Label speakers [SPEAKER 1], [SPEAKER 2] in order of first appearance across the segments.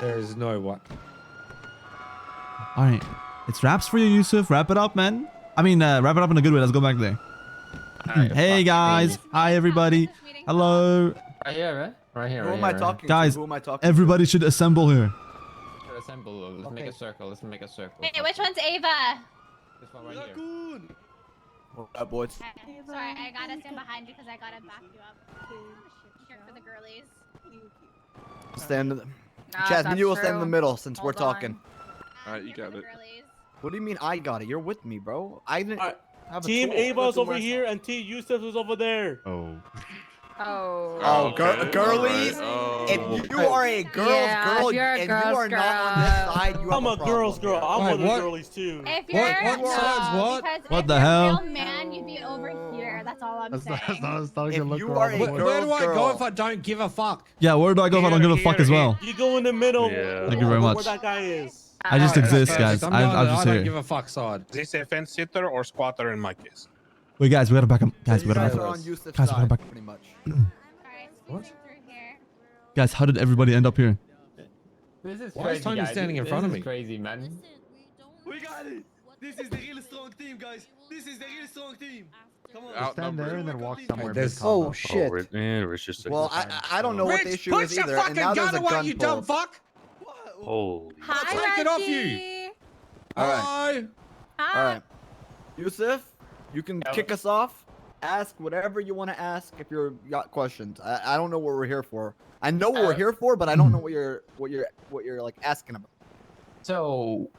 [SPEAKER 1] There is no what.
[SPEAKER 2] All right. It's wraps for you, Yusuf. Wrap it up, man. I mean, wrap it up in a good way. Let's go back there. Hey, guys. Hi, everybody. Hello.
[SPEAKER 3] Right here, right? Right here.
[SPEAKER 4] Who am I talking
[SPEAKER 2] Guys,
[SPEAKER 4] to? Who am I talking
[SPEAKER 2] everybody should assemble here.
[SPEAKER 3] Assemble. Let's make a circle. Let's make a circle.
[SPEAKER 5] Hey, which one's Ava?
[SPEAKER 3] This one right here.
[SPEAKER 4] to? What, boys?
[SPEAKER 5] Sorry, I gotta stand behind you because I gotta back you up. Here for the girlies.
[SPEAKER 4] Stand in the... Jasmine, you will stand in the middle since we're talking.
[SPEAKER 6] Alright, you got it.
[SPEAKER 4] What do you mean I got it? You're with me, bro. I didn't have a
[SPEAKER 7] Team
[SPEAKER 4] tool.
[SPEAKER 7] Ava's over here and Team Yusef is over there.
[SPEAKER 8] Oh.
[SPEAKER 4] Oh, girlies? If you are a girl, and you are not on this side, you have
[SPEAKER 7] I'm a girl's girl. I'm one of the
[SPEAKER 1] what?
[SPEAKER 7] girlies too.
[SPEAKER 5] If you're
[SPEAKER 1] What sides, what?
[SPEAKER 5] because
[SPEAKER 2] What
[SPEAKER 5] if
[SPEAKER 2] the
[SPEAKER 5] you're
[SPEAKER 2] hell?
[SPEAKER 5] a real man, you'd be over here. That's all I'm saying.
[SPEAKER 8] That's not a
[SPEAKER 4] If
[SPEAKER 8] good look.
[SPEAKER 4] you
[SPEAKER 8] for
[SPEAKER 4] are
[SPEAKER 8] all
[SPEAKER 4] a
[SPEAKER 8] the
[SPEAKER 4] girl-
[SPEAKER 8] boys.
[SPEAKER 1] Where do I go
[SPEAKER 4] girl.
[SPEAKER 1] if I don't give a fuck?
[SPEAKER 2] Yeah, where do I go if I don't give a fuck as well?
[SPEAKER 7] You go in the middle.
[SPEAKER 6] Yeah.
[SPEAKER 2] Thank you very much.
[SPEAKER 7] Where that guy is.
[SPEAKER 2] I just exist, guys.
[SPEAKER 1] I'm
[SPEAKER 2] I'm just
[SPEAKER 1] I don't give
[SPEAKER 2] here.
[SPEAKER 1] a fuck side.
[SPEAKER 6] Is this a fence sitter or squatter in my case?
[SPEAKER 2] Wait, guys, we gotta back him. Guys, we
[SPEAKER 4] You
[SPEAKER 2] gotta
[SPEAKER 4] guys
[SPEAKER 2] back
[SPEAKER 4] are
[SPEAKER 2] him.
[SPEAKER 4] on Yusuf's
[SPEAKER 2] Guys, we're
[SPEAKER 4] side,
[SPEAKER 2] back.
[SPEAKER 4] pretty much.
[SPEAKER 5] Alright, squeezing through here.
[SPEAKER 2] Guys, how did everybody end up here?
[SPEAKER 3] This is
[SPEAKER 1] Why is
[SPEAKER 3] crazy,
[SPEAKER 1] Tony
[SPEAKER 3] guys.
[SPEAKER 1] standing in
[SPEAKER 3] This
[SPEAKER 1] front of
[SPEAKER 3] is
[SPEAKER 1] me?
[SPEAKER 3] Crazy, man.
[SPEAKER 9] We got it. This is the real strong team, guys. This is the real strong team. Come on.
[SPEAKER 8] Just stand there and then walk somewhere.
[SPEAKER 1] There's-
[SPEAKER 8] mid-combo.
[SPEAKER 1] oh, shit.
[SPEAKER 6] Rich just
[SPEAKER 4] Well, I don't know what the
[SPEAKER 1] Rich,
[SPEAKER 4] issue
[SPEAKER 1] put
[SPEAKER 4] is
[SPEAKER 1] your
[SPEAKER 4] either. And
[SPEAKER 1] fucking
[SPEAKER 4] now there's
[SPEAKER 1] gun
[SPEAKER 4] a
[SPEAKER 1] away,
[SPEAKER 4] gun
[SPEAKER 1] you dumb
[SPEAKER 4] pulled.
[SPEAKER 1] fuck!
[SPEAKER 6] Holy.
[SPEAKER 5] Hi,
[SPEAKER 1] take it off
[SPEAKER 5] Reggie.
[SPEAKER 1] you.
[SPEAKER 4] All right.
[SPEAKER 1] Hi.
[SPEAKER 5] Hi.
[SPEAKER 4] All right. Yusuf, you can kick us off. Ask whatever you want to ask if you got questions. I don't know what we're here for. I know what we're here for, but I don't know what you're like asking about.
[SPEAKER 3] So,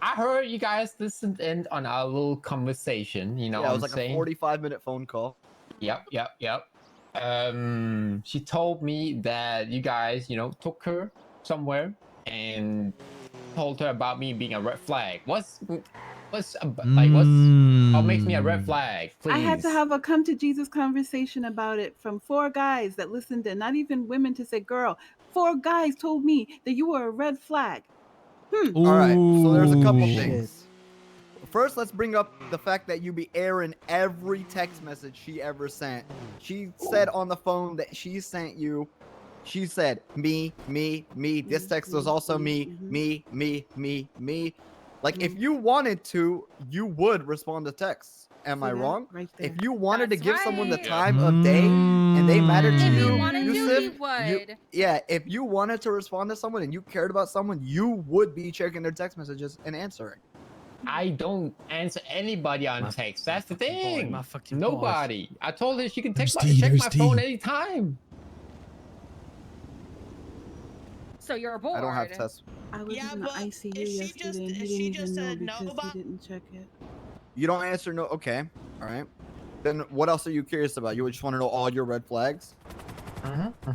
[SPEAKER 3] I heard you guys listened in on our little conversation. You know
[SPEAKER 4] Yeah, it
[SPEAKER 3] what
[SPEAKER 4] was
[SPEAKER 3] I'm
[SPEAKER 4] like
[SPEAKER 3] saying?
[SPEAKER 4] a 45-minute phone call.
[SPEAKER 3] Yep. She told me that you guys, took her somewhere and told her about me being a red flag. What makes me a red flag? Please.
[SPEAKER 10] I had to have a come to Jesus conversation about it from 4 guys that listened in, not even women to say, girl, 4 guys told me that you were a red flag.
[SPEAKER 4] All right, so there's a couple
[SPEAKER 2] Ooh.
[SPEAKER 4] things. First, let's bring up the fact that you be airing every text message she ever sent. She said on the phone that she sent you, she said, me. This text was also me. Like, if you wanted to, you would respond to texts. Am I wrong?
[SPEAKER 10] Right there.
[SPEAKER 4] If you wanted to
[SPEAKER 5] That's
[SPEAKER 4] give someone the
[SPEAKER 5] right.
[SPEAKER 4] time of day and they mattered to
[SPEAKER 5] If
[SPEAKER 4] you,
[SPEAKER 5] you wanted to,
[SPEAKER 4] Yusuf,
[SPEAKER 5] you would.
[SPEAKER 4] yeah, if you wanted to respond to someone and you cared about someone, you would be checking their text messages and answering.
[SPEAKER 3] I don't answer anybody on text. That's the thing. Nobody. I told her she can check my phone anytime.
[SPEAKER 5] So you're bored.
[SPEAKER 4] I don't have tests.
[SPEAKER 10] I was
[SPEAKER 11] Yeah,
[SPEAKER 10] in the
[SPEAKER 11] but
[SPEAKER 10] ICU
[SPEAKER 11] if she
[SPEAKER 10] yesterday
[SPEAKER 11] just-
[SPEAKER 10] and
[SPEAKER 11] if
[SPEAKER 10] he
[SPEAKER 11] she
[SPEAKER 10] didn't
[SPEAKER 11] just
[SPEAKER 10] even know
[SPEAKER 11] said no
[SPEAKER 10] because
[SPEAKER 11] about-
[SPEAKER 10] he didn't check it.
[SPEAKER 4] You don't answer no. Okay, all right. Then what else are you curious about? You just want to know all your red flags.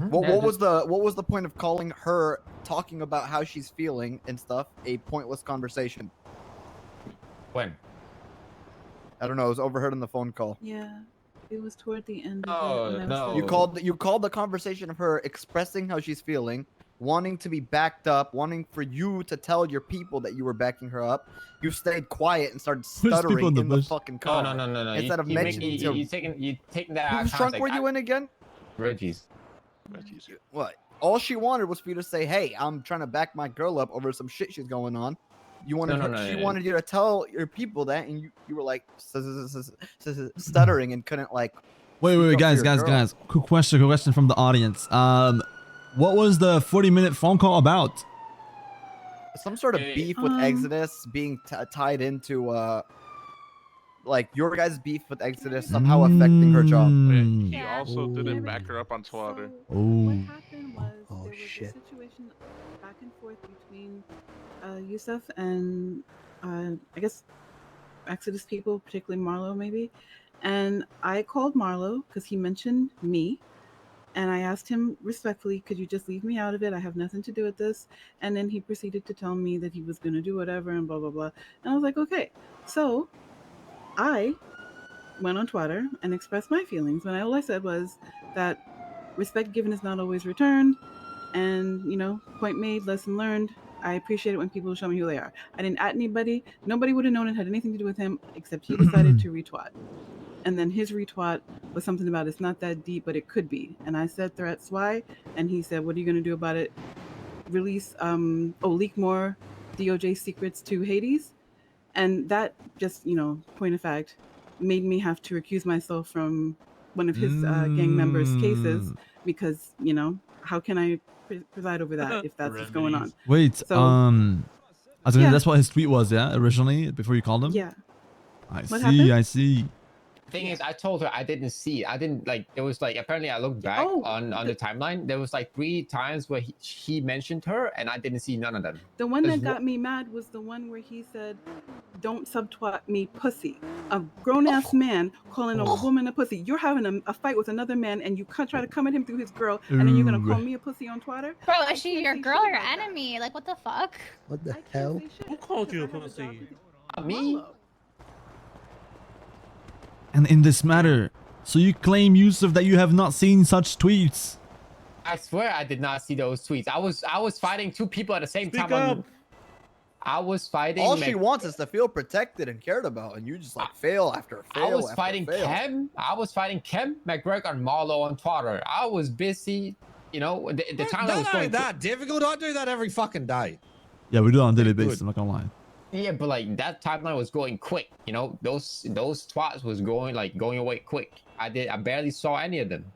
[SPEAKER 4] What was the point of calling her, talking about how she's feeling and stuff, a pointless conversation?
[SPEAKER 3] When?
[SPEAKER 4] I don't know. It was overheard on the phone call.
[SPEAKER 10] Yeah, it was toward the end.
[SPEAKER 3] Oh,
[SPEAKER 10] of it when I was
[SPEAKER 3] no.
[SPEAKER 10] still-
[SPEAKER 4] You called the conversation of her expressing how she's feeling, wanting to be backed up, wanting for you to tell your people that you were backing her up. You stayed quiet and started
[SPEAKER 2] people
[SPEAKER 4] stuttering
[SPEAKER 2] in the
[SPEAKER 4] in the
[SPEAKER 2] bush?
[SPEAKER 4] fucking car.
[SPEAKER 3] No.
[SPEAKER 4] Instead of mentioning to
[SPEAKER 3] you taking that out
[SPEAKER 4] whose
[SPEAKER 3] of
[SPEAKER 4] trunk
[SPEAKER 3] context.
[SPEAKER 4] were you in again?
[SPEAKER 3] Reggie's.
[SPEAKER 4] What? All she wanted was for you to say, "Hey, I'm trying to back my girl up over some shit she's going on." You wanted she wanted you to tell your people that, and you were like stuttering and couldn't like.
[SPEAKER 2] Wait, guys. Quick question from the audience. What was the 40-minute phone call about?
[SPEAKER 4] Some sort of beef with Exodus being tied into like your guys' beef with Exodus somehow affecting her job.
[SPEAKER 6] He also didn't back her up on Twitter.
[SPEAKER 10] What happened was there was a situation back and forth between Yusef and I guess Exodus people, particularly Marlo maybe. And I called Marlo because he mentioned me. And I asked him respectfully, could you just leave me out of it? I have nothing to do with this. And then he proceeded to tell me that he was going to do whatever and blah, blah, blah. And I was like, okay. So I went on Twitter and expressed my feelings when all I said was that respect given is not always returned. And, point made, lesson learned. I appreciate it when people show me who they are. I didn't at anybody. Nobody would have known it had anything to do with him, except he decided to retweet. And then his retweet was something about it's not that deep, but it could be. And I said threats, why? And he said, what are you going to do about it? release leak more DOJ secrets to Hades, and that just point of fact made me have to recuse myself from one of his gang members' cases because how can I preside over that if that's what's going on?
[SPEAKER 2] Wait,
[SPEAKER 10] So
[SPEAKER 2] I was gonna,
[SPEAKER 10] yeah.
[SPEAKER 2] that's what his tweet was, yeah, originally before you called him.
[SPEAKER 10] Yeah.
[SPEAKER 2] I
[SPEAKER 10] What
[SPEAKER 2] see.
[SPEAKER 10] happened?
[SPEAKER 2] I see.
[SPEAKER 3] Thing is, I told her I didn't see. I didn't like. There was like apparently I looked back on the timeline. There was like 3 times where he mentioned her, and I didn't see none of them.
[SPEAKER 10] The one that got me mad was the one where he said, "Don't subtwat me, pussy." A grown-ass man calling a woman a pussy. You're having a fight with another man, and you try to come at him through his girl, and then you're gonna call me a pussy on Twitter?
[SPEAKER 5] Bro, is she your girl or your enemy? Like, what the fuck?
[SPEAKER 8] What the hell?
[SPEAKER 7] Who called you a pussy?
[SPEAKER 3] Me?
[SPEAKER 2] And in this matter, so you claim, Yusef, that you have not seen such tweets?
[SPEAKER 3] I swear I did not see those tweets. I was fighting 2 people at the same
[SPEAKER 7] Speak
[SPEAKER 3] time.
[SPEAKER 7] up.
[SPEAKER 3] I was fighting.
[SPEAKER 4] All she wants is to feel protected and cared about, and you just like fail after fail.
[SPEAKER 3] I was
[SPEAKER 4] after
[SPEAKER 3] fighting
[SPEAKER 4] fail.
[SPEAKER 3] Kem. I was fighting Kem, McGregor, and Marlo on Twitter. I was busy. The time I was
[SPEAKER 1] That
[SPEAKER 3] going.
[SPEAKER 1] ain't that difficult. I do that every fucking day.
[SPEAKER 2] Yeah, we do it on a daily basis. I'm not gonna lie.
[SPEAKER 3] Yeah, but like that timeline was going quick. Those twats was going away quick. I barely saw any of them.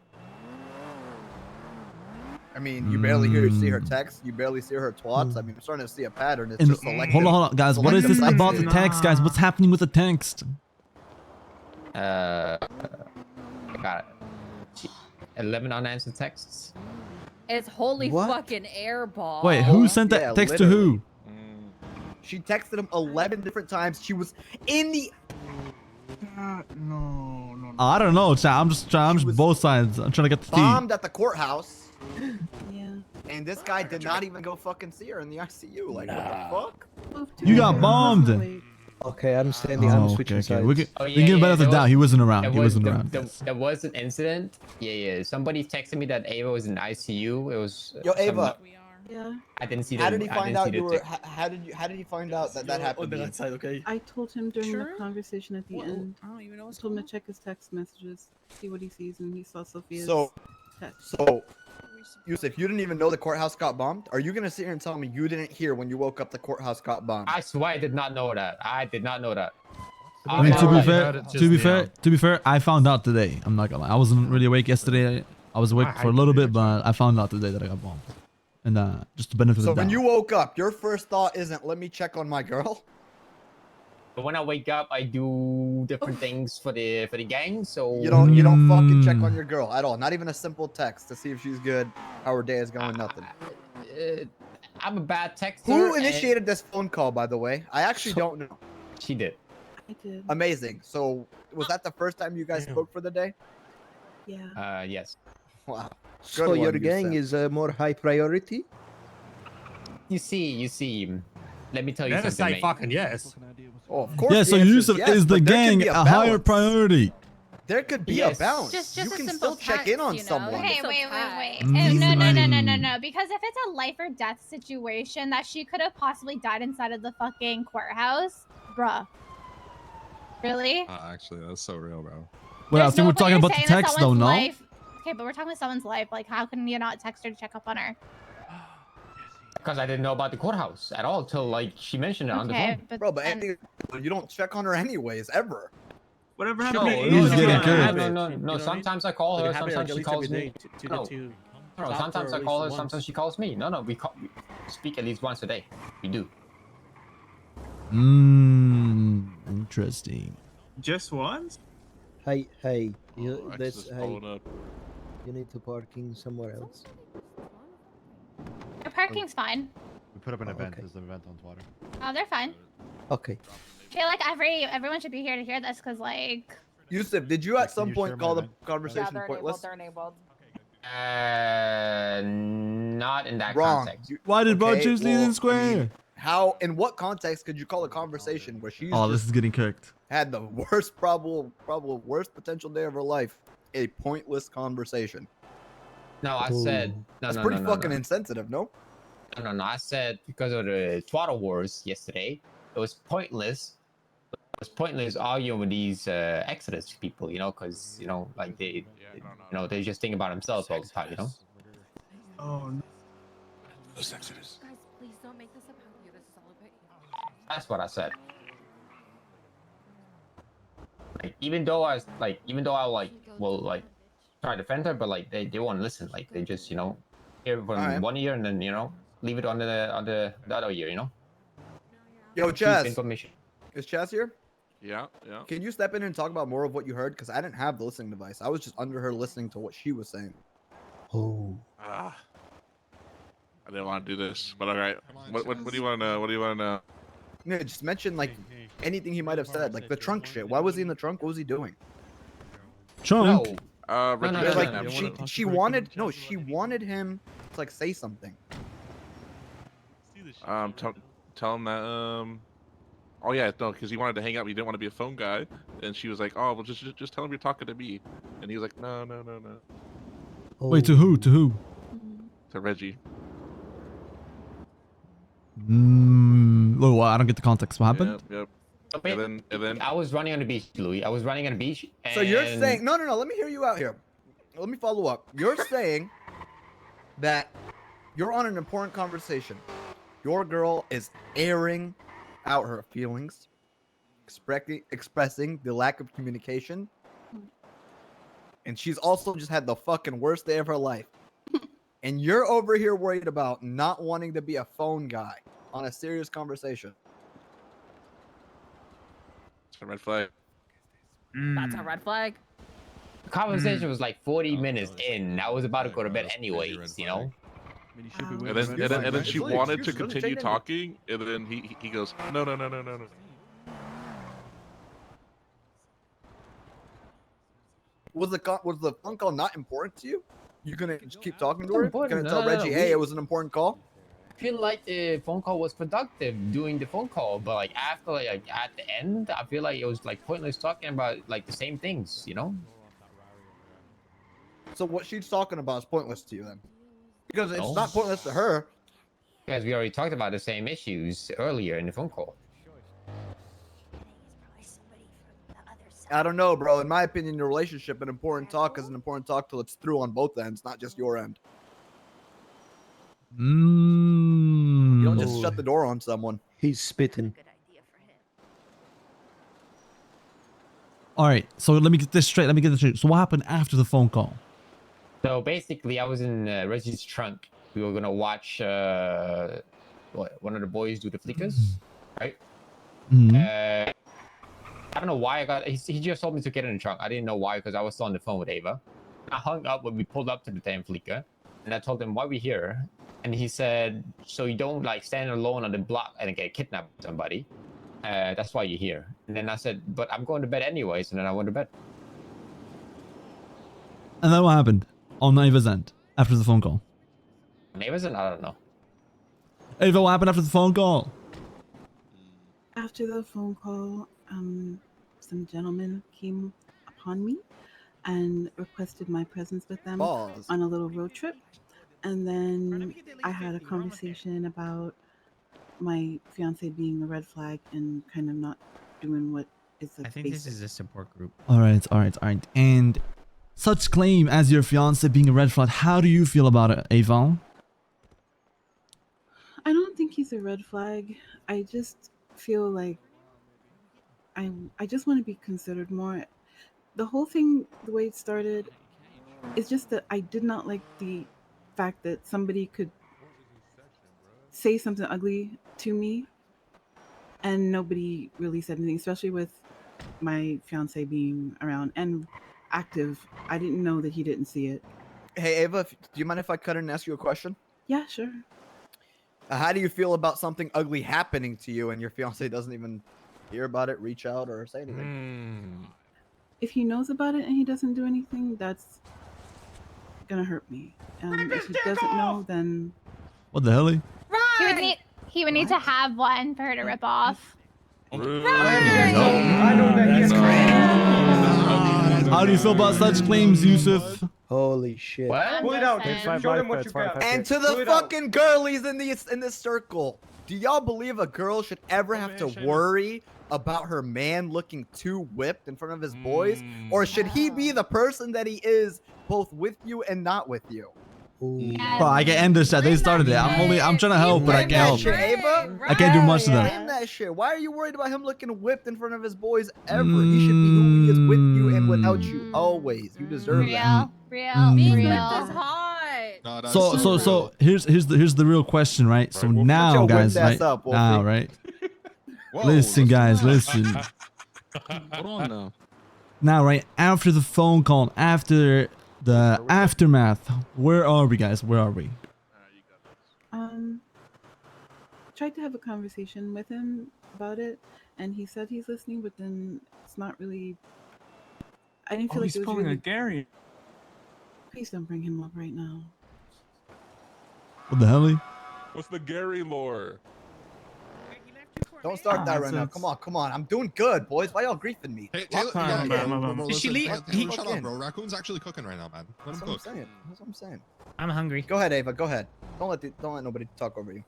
[SPEAKER 4] I mean, you barely see her text. You barely see her twats. I mean, I'm starting to see a pattern. It's
[SPEAKER 2] And
[SPEAKER 4] just selective.
[SPEAKER 2] hold on, guys. What is this
[SPEAKER 4] selective
[SPEAKER 2] about the
[SPEAKER 4] messaging.
[SPEAKER 2] text, guys? What's happening with the text?
[SPEAKER 3] I got 11 unanswered texts.
[SPEAKER 11] It's holy
[SPEAKER 8] What?
[SPEAKER 11] fucking airball.
[SPEAKER 2] Wait, who sent that
[SPEAKER 4] Yeah,
[SPEAKER 2] text to
[SPEAKER 4] literally.
[SPEAKER 2] who?
[SPEAKER 4] She texted him 11 different times. She was in the. No.
[SPEAKER 2] I don't know, chat. I'm just
[SPEAKER 4] was
[SPEAKER 2] both sides. I'm trying to get the tea.
[SPEAKER 4] Bombed at the courthouse,
[SPEAKER 10] Yeah.
[SPEAKER 4] and this guy did not even go fucking see her in the ICU. Like, what the fuck?
[SPEAKER 2] You got bombed.
[SPEAKER 8] Okay, I'm standing. I'm switching sides.
[SPEAKER 2] We can,
[SPEAKER 3] Oh,
[SPEAKER 2] we can give better the doubt. He wasn't around. He wasn't around.
[SPEAKER 3] There was an incident. Yeah. Somebody texted me that Ava was in ICU. It was.
[SPEAKER 4] Yo, Ava.
[SPEAKER 10] Yeah.
[SPEAKER 3] I didn't see.
[SPEAKER 4] How did he
[SPEAKER 3] I
[SPEAKER 4] find
[SPEAKER 3] didn't
[SPEAKER 4] out
[SPEAKER 3] see the
[SPEAKER 4] you were?
[SPEAKER 3] text.
[SPEAKER 4] How did he find out that happened?
[SPEAKER 9] On the right side, okay?
[SPEAKER 10] I told him during the
[SPEAKER 11] Sure?
[SPEAKER 10] conversation at the end.
[SPEAKER 11] I don't even know
[SPEAKER 10] I
[SPEAKER 11] what's
[SPEAKER 10] told him
[SPEAKER 11] going
[SPEAKER 10] to check his text messages, see what he sees, and he saw Sophia's
[SPEAKER 4] So,
[SPEAKER 10] text.
[SPEAKER 4] Yusef, you didn't even know the courthouse got bombed? Are you gonna sit here and tell me you didn't hear when you woke up the courthouse got bombed?
[SPEAKER 3] I swear I did not know that. I did not know that.
[SPEAKER 2] I mean, to be
[SPEAKER 3] fair,
[SPEAKER 2] fair, I found out today. I'm not gonna lie. I wasn't really awake yesterday. I was awake for a little bit, but I found out today that I got bombed. And just to benefit
[SPEAKER 4] So
[SPEAKER 2] of the
[SPEAKER 4] when
[SPEAKER 2] doubt.
[SPEAKER 4] you woke up, your first thought isn't let me check on my girl?
[SPEAKER 3] But when I wake up, I do different things for the gang. So
[SPEAKER 4] You don't fucking check on your girl at all. Not even a simple text to see if she's good, how her day is going, nothing.
[SPEAKER 3] I'm a bad texter.
[SPEAKER 4] Who
[SPEAKER 3] and-
[SPEAKER 4] initiated this phone call, by the way? I actually don't know.
[SPEAKER 3] She did.
[SPEAKER 10] I did.
[SPEAKER 4] Amazing. So was that the first time you guys spoke for the day?
[SPEAKER 10] Yeah.
[SPEAKER 3] Yes.
[SPEAKER 4] Wow.
[SPEAKER 8] So
[SPEAKER 4] Good
[SPEAKER 8] your
[SPEAKER 4] one,
[SPEAKER 8] gang
[SPEAKER 4] Yusef.
[SPEAKER 8] is a more high priority?
[SPEAKER 3] You see. Let me tell you
[SPEAKER 1] Better
[SPEAKER 3] something,
[SPEAKER 1] say
[SPEAKER 3] mate.
[SPEAKER 1] fucking yes.
[SPEAKER 4] Oh, of course.
[SPEAKER 2] Yeah,
[SPEAKER 4] the
[SPEAKER 2] so
[SPEAKER 4] answer
[SPEAKER 2] Yusef
[SPEAKER 4] yes,
[SPEAKER 2] is the
[SPEAKER 4] but there can
[SPEAKER 2] gang
[SPEAKER 4] be
[SPEAKER 2] a higher
[SPEAKER 4] balance.
[SPEAKER 2] priority.
[SPEAKER 4] There could be
[SPEAKER 3] Yes.
[SPEAKER 4] a balance.
[SPEAKER 5] Just
[SPEAKER 4] you
[SPEAKER 5] a
[SPEAKER 4] can
[SPEAKER 5] simple
[SPEAKER 4] still check in
[SPEAKER 5] text,
[SPEAKER 4] on
[SPEAKER 5] you know?
[SPEAKER 4] someone.
[SPEAKER 5] Okay,
[SPEAKER 11] So
[SPEAKER 5] wait.
[SPEAKER 2] Mm.
[SPEAKER 5] No. Because if it's a life or death situation that she could have possibly died inside of the fucking courthouse, bruh. Really?
[SPEAKER 6] Actually, that's so real, bro.
[SPEAKER 2] Well, I
[SPEAKER 5] There's
[SPEAKER 2] think
[SPEAKER 5] no
[SPEAKER 2] we're
[SPEAKER 5] point
[SPEAKER 2] talking
[SPEAKER 5] in
[SPEAKER 2] about the
[SPEAKER 5] saying that
[SPEAKER 2] text, though,
[SPEAKER 5] someone's
[SPEAKER 2] no?
[SPEAKER 5] life- Okay, but we're talking about someone's life. Like, how can you not text her to check up on her?
[SPEAKER 3] Because I didn't know about the courthouse at all till like she mentioned it on the
[SPEAKER 5] Okay,
[SPEAKER 3] phone.
[SPEAKER 5] but
[SPEAKER 4] Bro, but
[SPEAKER 5] then-
[SPEAKER 4] Anthony, you don't check on her anyways, ever.
[SPEAKER 9] Whatever
[SPEAKER 3] No,
[SPEAKER 9] happened?
[SPEAKER 2] He's
[SPEAKER 3] no,
[SPEAKER 2] getting
[SPEAKER 3] no,
[SPEAKER 2] cursed.
[SPEAKER 3] no. Sometimes I call her. Sometimes she calls me.
[SPEAKER 7] To
[SPEAKER 3] No.
[SPEAKER 7] to
[SPEAKER 3] No,
[SPEAKER 7] talk
[SPEAKER 3] sometimes
[SPEAKER 7] to
[SPEAKER 3] I
[SPEAKER 7] her
[SPEAKER 3] call
[SPEAKER 7] at
[SPEAKER 3] her.
[SPEAKER 7] least
[SPEAKER 3] Sometimes
[SPEAKER 7] once.
[SPEAKER 3] she calls me. No, we speak at least once a day. We do.
[SPEAKER 2] Interesting.
[SPEAKER 9] Just once?
[SPEAKER 8] Hey, you,
[SPEAKER 6] Oh, I
[SPEAKER 8] that's
[SPEAKER 6] just
[SPEAKER 8] hey,
[SPEAKER 6] followed up.
[SPEAKER 8] you need to parking somewhere else.
[SPEAKER 5] the parking's fine.
[SPEAKER 12] We put up an
[SPEAKER 8] Oh,
[SPEAKER 12] event.
[SPEAKER 8] okay.
[SPEAKER 12] There's an event on Twitter.
[SPEAKER 5] Oh, they're fine.
[SPEAKER 8] Okay.
[SPEAKER 5] I feel like everyone should be here to hear this because, like,
[SPEAKER 4] Yusuf, did you at
[SPEAKER 12] Can
[SPEAKER 4] some
[SPEAKER 12] you
[SPEAKER 4] point
[SPEAKER 12] share
[SPEAKER 4] call
[SPEAKER 12] my
[SPEAKER 4] the
[SPEAKER 12] event?
[SPEAKER 4] conversation pointless?
[SPEAKER 11] They're enabled.
[SPEAKER 3] Not in that
[SPEAKER 4] Wrong.
[SPEAKER 3] context.
[SPEAKER 2] Why did
[SPEAKER 4] Okay,
[SPEAKER 2] Rogers leave
[SPEAKER 4] well,
[SPEAKER 2] in
[SPEAKER 4] I
[SPEAKER 2] square?
[SPEAKER 4] mean, how, in what context could you call a conversation where she's
[SPEAKER 2] Oh, this
[SPEAKER 4] just
[SPEAKER 2] is getting cooked.
[SPEAKER 4] had the worst probable worst potential day of her life, a pointless conversation?
[SPEAKER 3] No, I said no.
[SPEAKER 4] That's
[SPEAKER 3] no,
[SPEAKER 4] pretty
[SPEAKER 3] no, no,
[SPEAKER 4] fucking
[SPEAKER 3] no.
[SPEAKER 4] insensitive, no?
[SPEAKER 3] No. I said because of the Twitter wars yesterday, it was pointless. It was pointless arguing with these Exodus people, because like they, they're just thinking about themselves all the time,
[SPEAKER 9] Oh, no.
[SPEAKER 6] Let's exit this.
[SPEAKER 11] Guys, please don't make this about you. This is all about you.
[SPEAKER 3] That's what I said. Like, even though I will like try to defend her, but like they won't listen. Like they just hear from
[SPEAKER 4] Alright.
[SPEAKER 3] one ear and then leave it on the other ear.
[SPEAKER 4] Yo,
[SPEAKER 3] Keep
[SPEAKER 4] Chaz.
[SPEAKER 3] information.
[SPEAKER 4] Is Chaz here?
[SPEAKER 6] Yeah, yeah.
[SPEAKER 4] Can you step in and talk about more of what you heard? Because I didn't have the listening device. I was just under her listening to what she was saying.
[SPEAKER 8] Oh.
[SPEAKER 6] I didn't want to do this, but all right. What do you want to know? What do you want to know?
[SPEAKER 4] Yeah, just mention like anything he might have said, like the trunk shit. Why was he in the trunk? What was he doing?
[SPEAKER 2] Trunk.
[SPEAKER 3] No.
[SPEAKER 6] Ricky,
[SPEAKER 3] no,
[SPEAKER 4] Because,
[SPEAKER 3] no,
[SPEAKER 4] like
[SPEAKER 3] no.
[SPEAKER 4] she wanted she wanted him to like say something.
[SPEAKER 6] Tell him that oh yeah, no, because he wanted to hang out, but he didn't want to be a phone guy. And she was like, "Oh, well, just tell him you're talking to me." And he was like, "No."
[SPEAKER 2] Wait, to who? To who?
[SPEAKER 6] To Reggie.
[SPEAKER 2] Well, I don't get the context. What happened?
[SPEAKER 6] Yep.
[SPEAKER 3] Okay.
[SPEAKER 6] And then
[SPEAKER 3] I was running on the beach, Louis. I was running on the beach. And...
[SPEAKER 4] So you're saying no. Let me hear you out here. Let me follow up. You're saying that you're on an important conversation. Your girl is airing out her feelings, expressing the lack of communication, and she's also just had the fucking worst day of her life. And you're over here worried about not wanting to be a phone guy on a serious conversation.
[SPEAKER 6] it's a red flag.
[SPEAKER 11] That's a red flag.
[SPEAKER 3] The conversation was like 40 minutes in. I was about to go to bed anyways,
[SPEAKER 6] And then she wanted to continue talking, and then he goes, no.
[SPEAKER 4] Was the phone call not important to you? You gonna just keep talking to her? You
[SPEAKER 3] Important.
[SPEAKER 4] gonna
[SPEAKER 3] No,
[SPEAKER 4] tell
[SPEAKER 3] no, no,
[SPEAKER 4] Reggie,
[SPEAKER 3] we-
[SPEAKER 4] hey, it was an important call?
[SPEAKER 3] I feel like the phone call was productive doing the phone call, but like after like at the end, I feel like it was like pointless talking about like the same things,
[SPEAKER 4] So what she's talking about is pointless to you then? Because it's
[SPEAKER 3] No.
[SPEAKER 4] not pointless to her.
[SPEAKER 3] Because we already talked about the same issues earlier in the phone call.
[SPEAKER 4] I don't know, bro. In my opinion, your relationship, an important talk is an important talk till it's through on both ends, not just your end. You don't just shut the door on someone.
[SPEAKER 8] He's spitting.
[SPEAKER 2] All right. So let me get this straight. So what happened after the phone call?
[SPEAKER 3] So basically, I was in Reggie's trunk. We were gonna watch one of the boys do the flickers, right?
[SPEAKER 2] Mhm.
[SPEAKER 3] I don't know why he just told me to get in the trunk. I didn't know why because I was still on the phone with Ava. I hung up when we pulled up to the damn flicker, and I told him why we here, and he said, "So you don't like stand alone on the block and get kidnapped by somebody. That's why you're here." And then I said, "But I'm going to bed anyways," and then I went to bed.
[SPEAKER 2] And then what happened on Ava's end after the phone call?
[SPEAKER 3] Neighbors and I don't know.
[SPEAKER 2] Ava, what happened after the phone call?
[SPEAKER 10] After the phone call, some gentlemen came upon me and requested my presence with them
[SPEAKER 4] Pause.
[SPEAKER 10] on a little road trip. And then I had a conversation about my fiance being a red flag and kind of not doing what is the basic.
[SPEAKER 12] a support group.
[SPEAKER 2] All right. And such claim as your fiance being a red flag, how do you feel about it, Ava?
[SPEAKER 10] I don't think he's a red flag. I just feel like I just want to be considered more. The whole thing, the way it started, is just that I did not like the fact that somebody could say something ugly to me and nobody really said anything, especially with my fiance being around and active. I didn't know that he didn't see it.
[SPEAKER 4] Hey, Ava, do you mind if I cut in and ask you a question?
[SPEAKER 10] Yeah, sure.
[SPEAKER 4] How do you feel about something ugly happening to you and your fiance doesn't even hear about it, reach out, or say anything?
[SPEAKER 10] If he knows about it and he doesn't do anything, that's gonna hurt me. If he doesn't know, then
[SPEAKER 2] What the hell?
[SPEAKER 5] He would need to have one for her to rip off.
[SPEAKER 2] How do you feel about such claims, Yusuf?
[SPEAKER 8] Holy shit.
[SPEAKER 4] Pull
[SPEAKER 5] it out, dude.
[SPEAKER 7] Show them what you got.
[SPEAKER 4] And to the fucking girlies in this circle, do y'all believe a girl should ever have to worry about her man looking too whipped in front of his boys? Or should he be the person that he is, both with you and not with you?
[SPEAKER 5] Yes.
[SPEAKER 2] Bro, I can end this chat. They started it. I'm trying to help, but I
[SPEAKER 4] Blame
[SPEAKER 2] can't
[SPEAKER 4] that
[SPEAKER 2] help.
[SPEAKER 4] shit, Ava.
[SPEAKER 2] I can't do much to them.
[SPEAKER 4] Blame that shit. Why are you worried about him looking whipped in front of his boys ever? He should be who he is with you and without you always. You deserve that.
[SPEAKER 5] Real.
[SPEAKER 11] hot.
[SPEAKER 2] So here's the real question, right? So now,
[SPEAKER 4] your
[SPEAKER 2] guys,
[SPEAKER 4] whipped ass
[SPEAKER 2] right
[SPEAKER 4] up, Wolfie.
[SPEAKER 2] now, right? Listen, guys, listen.
[SPEAKER 6] Hold on now.
[SPEAKER 2] Now, right after the phone call, after the aftermath, where are we, guys? Where are we?
[SPEAKER 10] Tried to have a conversation with him about it, and he said he's listening, but then it's not really. I didn't feel like
[SPEAKER 12] he's
[SPEAKER 10] it was
[SPEAKER 12] pulling
[SPEAKER 10] really.
[SPEAKER 12] a Gary.
[SPEAKER 10] Please don't bring him up right now.
[SPEAKER 2] What the hell?
[SPEAKER 6] What's the Gary lore?
[SPEAKER 4] Don't start that right now. Come on. I'm doing good, boys. Why y'all griefing me?
[SPEAKER 1] Hey,
[SPEAKER 4] Lock
[SPEAKER 1] you
[SPEAKER 4] me
[SPEAKER 1] gotta
[SPEAKER 4] in.
[SPEAKER 1] get him.
[SPEAKER 12] Bro,
[SPEAKER 1] Did she leave?
[SPEAKER 4] He-
[SPEAKER 1] Shut up, bro. Raccoon's actually cooking right now, man. Let
[SPEAKER 4] That's
[SPEAKER 1] him
[SPEAKER 4] what I'm
[SPEAKER 1] cook.
[SPEAKER 4] saying. That's what I'm saying.
[SPEAKER 13] I'm hungry.
[SPEAKER 4] Go ahead, Ava. Go ahead. Don't let nobody talk over you.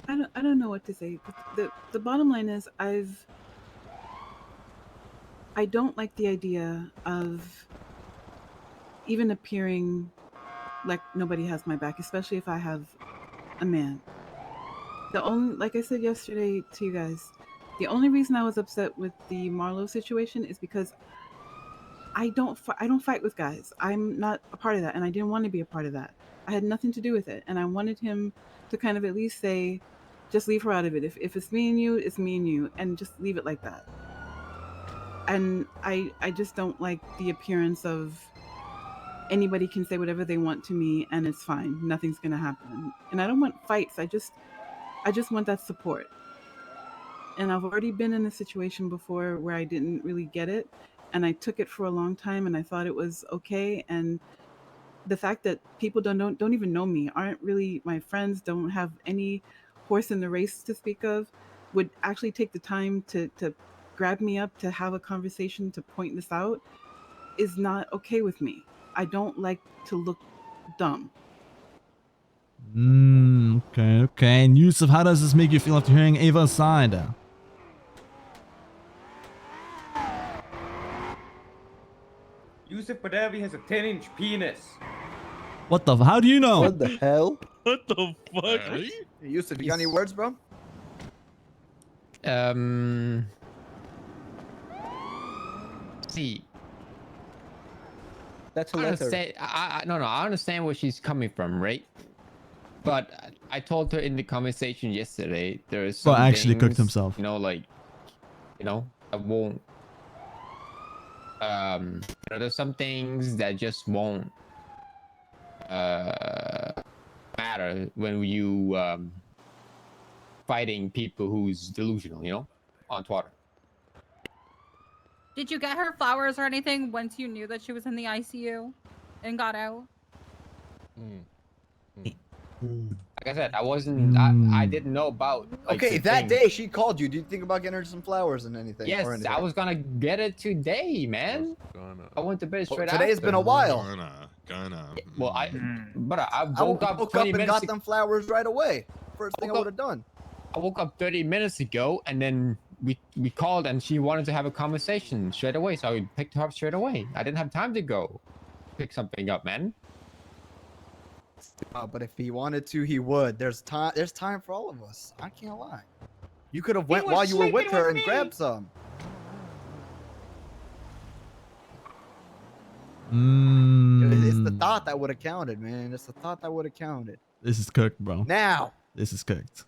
[SPEAKER 10] I don't know what to say. The bottom line is I don't like the idea of even appearing like nobody has my back, especially if I have a man. Like I said yesterday to you guys, the only reason I was upset with the Marlo situation is because I don't fight with guys. I'm not a part of that, and I didn't want to be a part of that. I had nothing to do with it, and I wanted him to kind of at least say, just leave her out of it. If it's me and you, it's me and you, and just leave it like that. And I just don't like the appearance of anybody can say whatever they want to me and it's fine. Nothing's gonna happen. And I don't want fights. I just want that support. And I've already been in a situation before where I didn't really get it, and I took it for a long time, and I thought it was okay. And the fact that people don't even know me, aren't really my friends, don't have any horse in the race to speak of, would actually take the time to grab me up to have a conversation to point this out is not okay with me. I don't like to look dumb.
[SPEAKER 2] Okay. And Yusuf, how does this make you feel after hearing Ava's side?
[SPEAKER 12] Yusuf Badavi has a 10-inch penis.
[SPEAKER 2] What the? How do you know?
[SPEAKER 8] What the hell?
[SPEAKER 12] What the fuck?
[SPEAKER 4] Hey, Yusuf, you got any words, bro?
[SPEAKER 3] See.
[SPEAKER 8] That's a
[SPEAKER 3] I
[SPEAKER 8] letter.
[SPEAKER 3] understand. I understand where she's coming from, right? But I told her in the conversation yesterday there is some
[SPEAKER 2] Well, actually
[SPEAKER 3] things,
[SPEAKER 2] cooked himself.
[SPEAKER 3] I won't. There's some things that just won't matter when you fighting people who's delusional, on Twitter.
[SPEAKER 11] Did you get her flowers or anything once you knew that she was in the ICU and got out?
[SPEAKER 3] Like I said, I wasn't. I didn't know about.
[SPEAKER 4] Okay, that day she called you. Do you think about getting her some flowers and anything?
[SPEAKER 3] Yes,
[SPEAKER 4] or anything?
[SPEAKER 3] I was gonna get it today, man. I went to bed straight
[SPEAKER 4] Today's
[SPEAKER 3] after.
[SPEAKER 4] been a while.
[SPEAKER 3] Well, I
[SPEAKER 4] I
[SPEAKER 3] woke up 20
[SPEAKER 4] and
[SPEAKER 3] minutes
[SPEAKER 4] got them flowers right away. First thing I would have done.
[SPEAKER 3] I woke up 30 minutes ago, and then we called, and she wanted to have a conversation straight away, so I picked her up straight away. I didn't have time to go pick something up, man.
[SPEAKER 4] But if he wanted to, he would. There's time. There's time for all of us. I can't lie. You could have went while you were with her and grabbed some. It's the thought that would have counted, man. It's the thought that would have counted.
[SPEAKER 2] This is cooked, bro.
[SPEAKER 4] Now.
[SPEAKER 2] This is cooked.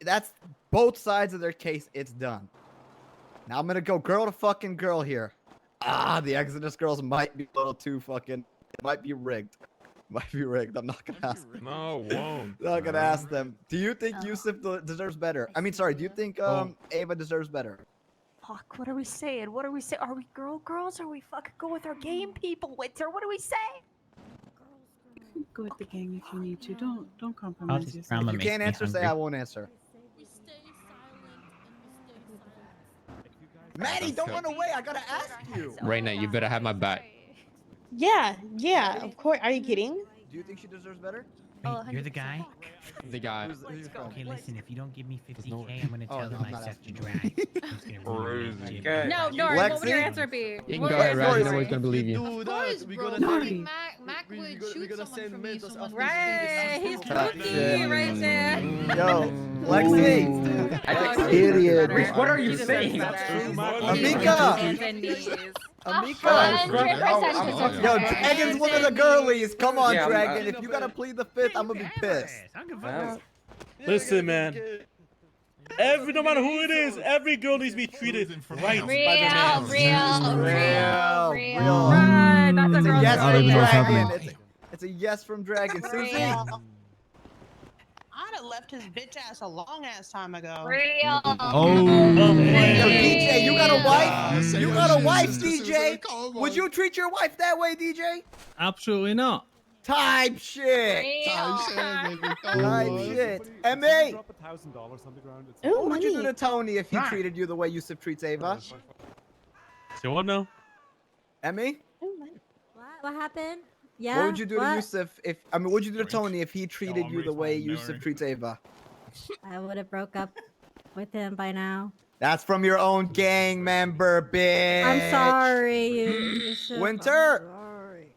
[SPEAKER 4] That's both sides of their case. It's done. Now I'm gonna go girl to fucking girl here. The Exodus girls might be a little too fucking. It might be rigged. Might be rigged. I'm not gonna ask them.
[SPEAKER 6] No, won't.
[SPEAKER 4] Not gonna ask them. Do you think Yusuf deserves better? I mean, sorry. Do you think Ava deserves better?
[SPEAKER 14] Fuck, what are we saying? What are we saying? Are we girls? Or are we fucking go with our game people, Winter? What do we say?
[SPEAKER 10] Go with the gang if you need to. Don't compromise yourself.
[SPEAKER 4] If you can't answer, say I won't answer. Maddie, don't run away. I gotta ask you.
[SPEAKER 3] Right now, you better have my back.
[SPEAKER 15] Yeah, of course. Are you kidding?
[SPEAKER 4] Do you think she deserves better?
[SPEAKER 13] Wait, you're the guy?
[SPEAKER 3] The guy.
[SPEAKER 4] Who's your friend?
[SPEAKER 13] Okay, listen, if you don't give me 50K, I'm gonna
[SPEAKER 4] Oh,
[SPEAKER 13] tell
[SPEAKER 4] no,
[SPEAKER 13] them
[SPEAKER 4] I'm
[SPEAKER 13] I
[SPEAKER 4] not
[SPEAKER 13] set the
[SPEAKER 4] asking you.
[SPEAKER 13] drag. It's gonna ruin my
[SPEAKER 12] Okay.
[SPEAKER 13] shit.
[SPEAKER 11] No, Nori, what would your
[SPEAKER 4] Lexi?
[SPEAKER 11] answer be?
[SPEAKER 3] You can
[SPEAKER 11] What
[SPEAKER 3] go
[SPEAKER 11] would
[SPEAKER 3] ahead,
[SPEAKER 11] your
[SPEAKER 3] Raz.
[SPEAKER 11] answer
[SPEAKER 3] No one's
[SPEAKER 11] be?
[SPEAKER 3] gonna believe you.
[SPEAKER 9] Do that. We're gonna
[SPEAKER 10] Nori.
[SPEAKER 9] Mac would
[SPEAKER 12] we're
[SPEAKER 9] shoot
[SPEAKER 12] gonna
[SPEAKER 9] someone
[SPEAKER 12] send
[SPEAKER 9] from me.
[SPEAKER 12] Mentos
[SPEAKER 9] Someone
[SPEAKER 12] after
[SPEAKER 11] Right, he's
[SPEAKER 4] That
[SPEAKER 11] spooky
[SPEAKER 4] shit.
[SPEAKER 11] right there.
[SPEAKER 4] Yo, Lexi.
[SPEAKER 11] Oh,
[SPEAKER 8] Period.
[SPEAKER 12] Rich, what are you
[SPEAKER 11] He deserves
[SPEAKER 12] saying?
[SPEAKER 11] better.
[SPEAKER 4] Amika.
[SPEAKER 11] Hands and knees.
[SPEAKER 4] Amika.
[SPEAKER 5] 100%
[SPEAKER 4] Yo,
[SPEAKER 5] deserves
[SPEAKER 4] Dragon's
[SPEAKER 5] better.
[SPEAKER 4] one of the girlies. Come on,
[SPEAKER 12] Yeah, I'm-
[SPEAKER 4] Dragon. If you gotta plead the fifth, I'm gonna be pissed.
[SPEAKER 13] I don't give a
[SPEAKER 12] Yeah.
[SPEAKER 13] fuck.
[SPEAKER 7] Listen, man. No matter who it is, every girl needs to be treated right by their man.
[SPEAKER 4] Real.
[SPEAKER 11] Right, that's a
[SPEAKER 4] It's a
[SPEAKER 11] girl's
[SPEAKER 4] yes
[SPEAKER 2] I don't
[SPEAKER 4] from
[SPEAKER 2] even know what's
[SPEAKER 4] Dragon.
[SPEAKER 2] happening.
[SPEAKER 4] It's a yes from Dragon. Susie.
[SPEAKER 15] I'd have left his bitch ass a long ass time ago.
[SPEAKER 5] Real.
[SPEAKER 2] Oh.
[SPEAKER 4] Yo, DJ, you got a wife?
[SPEAKER 1] Say
[SPEAKER 4] You
[SPEAKER 1] what
[SPEAKER 4] got a
[SPEAKER 1] she
[SPEAKER 4] wife,
[SPEAKER 1] says, this is
[SPEAKER 4] DJ?
[SPEAKER 1] a call,
[SPEAKER 4] Would
[SPEAKER 1] man.
[SPEAKER 4] you treat your wife that way, DJ?
[SPEAKER 7] Absolutely not.
[SPEAKER 4] Type shit.
[SPEAKER 5] Real.
[SPEAKER 4] Type shit. M.A.
[SPEAKER 8] Drop $1,000 on the ground. It's
[SPEAKER 4] What would you do to Tony if he treated you the way Yusuf treats Ava?
[SPEAKER 7] So what now?
[SPEAKER 4] Emmy?
[SPEAKER 14] What happened? Yeah.
[SPEAKER 4] What would you do to Yusuf if what would you do to Tony if he treated you the way Yusuf treats Ava?
[SPEAKER 14] I would have broke up with him by now.
[SPEAKER 4] That's from your own gang member, bitch.
[SPEAKER 14] I'm sorry, Yusuf.
[SPEAKER 4] Winter.
[SPEAKER 14] I'm sorry.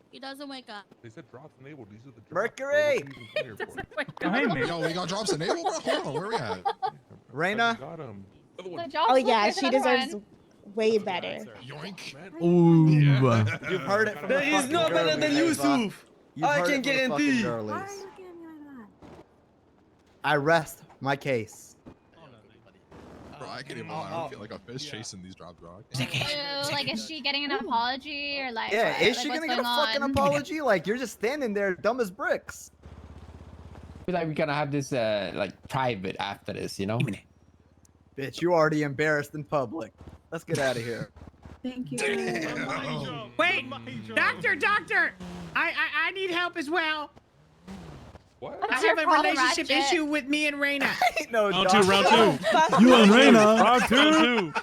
[SPEAKER 11] He doesn't wake up.
[SPEAKER 6] They said drops enabled. These are the drops.
[SPEAKER 4] Mercury.
[SPEAKER 1] Yo, we got drops enabled, bro? Hold on, where we at?
[SPEAKER 4] Reina.
[SPEAKER 6] Got him.
[SPEAKER 5] Oh yeah, she deserves
[SPEAKER 15] way better.
[SPEAKER 1] Yoink.
[SPEAKER 2] Ooh.
[SPEAKER 4] You've heard it from
[SPEAKER 9] There
[SPEAKER 4] the
[SPEAKER 9] is
[SPEAKER 4] fucking
[SPEAKER 9] no better
[SPEAKER 4] girlies,
[SPEAKER 9] than
[SPEAKER 4] Ava.
[SPEAKER 9] Yusuf.
[SPEAKER 4] You've
[SPEAKER 9] I
[SPEAKER 4] heard
[SPEAKER 9] can
[SPEAKER 4] it from the fucking
[SPEAKER 9] guarantee.
[SPEAKER 4] girlies.
[SPEAKER 14] Why are you looking at me like that?
[SPEAKER 4] I rest my case.
[SPEAKER 1] Bro, I can't even lie. I don't feel like a fish chasing these drops, bro.
[SPEAKER 5] Like, is she getting an apology or like?
[SPEAKER 4] Yeah,
[SPEAKER 5] what?
[SPEAKER 4] is
[SPEAKER 5] Like,
[SPEAKER 4] she
[SPEAKER 5] what's
[SPEAKER 4] gonna get a
[SPEAKER 5] going
[SPEAKER 4] fucking
[SPEAKER 5] on?
[SPEAKER 4] apology? Like, you're just standing there dumb as bricks.
[SPEAKER 3] I feel like we're gonna have this like private after this, you know?
[SPEAKER 4] Bitch, you already embarrassed in public. Let's get out of here.
[SPEAKER 10] Thank you.
[SPEAKER 13] Wait, doctor, I need help as well.
[SPEAKER 6] What?
[SPEAKER 5] What's
[SPEAKER 13] I
[SPEAKER 5] your
[SPEAKER 13] have a
[SPEAKER 5] problem,
[SPEAKER 13] relationship
[SPEAKER 5] Ratchet?
[SPEAKER 13] issue with me and Reina.
[SPEAKER 4] Ain't no
[SPEAKER 7] Round
[SPEAKER 4] doctor.
[SPEAKER 7] two, round two.
[SPEAKER 2] You and Reina.
[SPEAKER 7] Round two.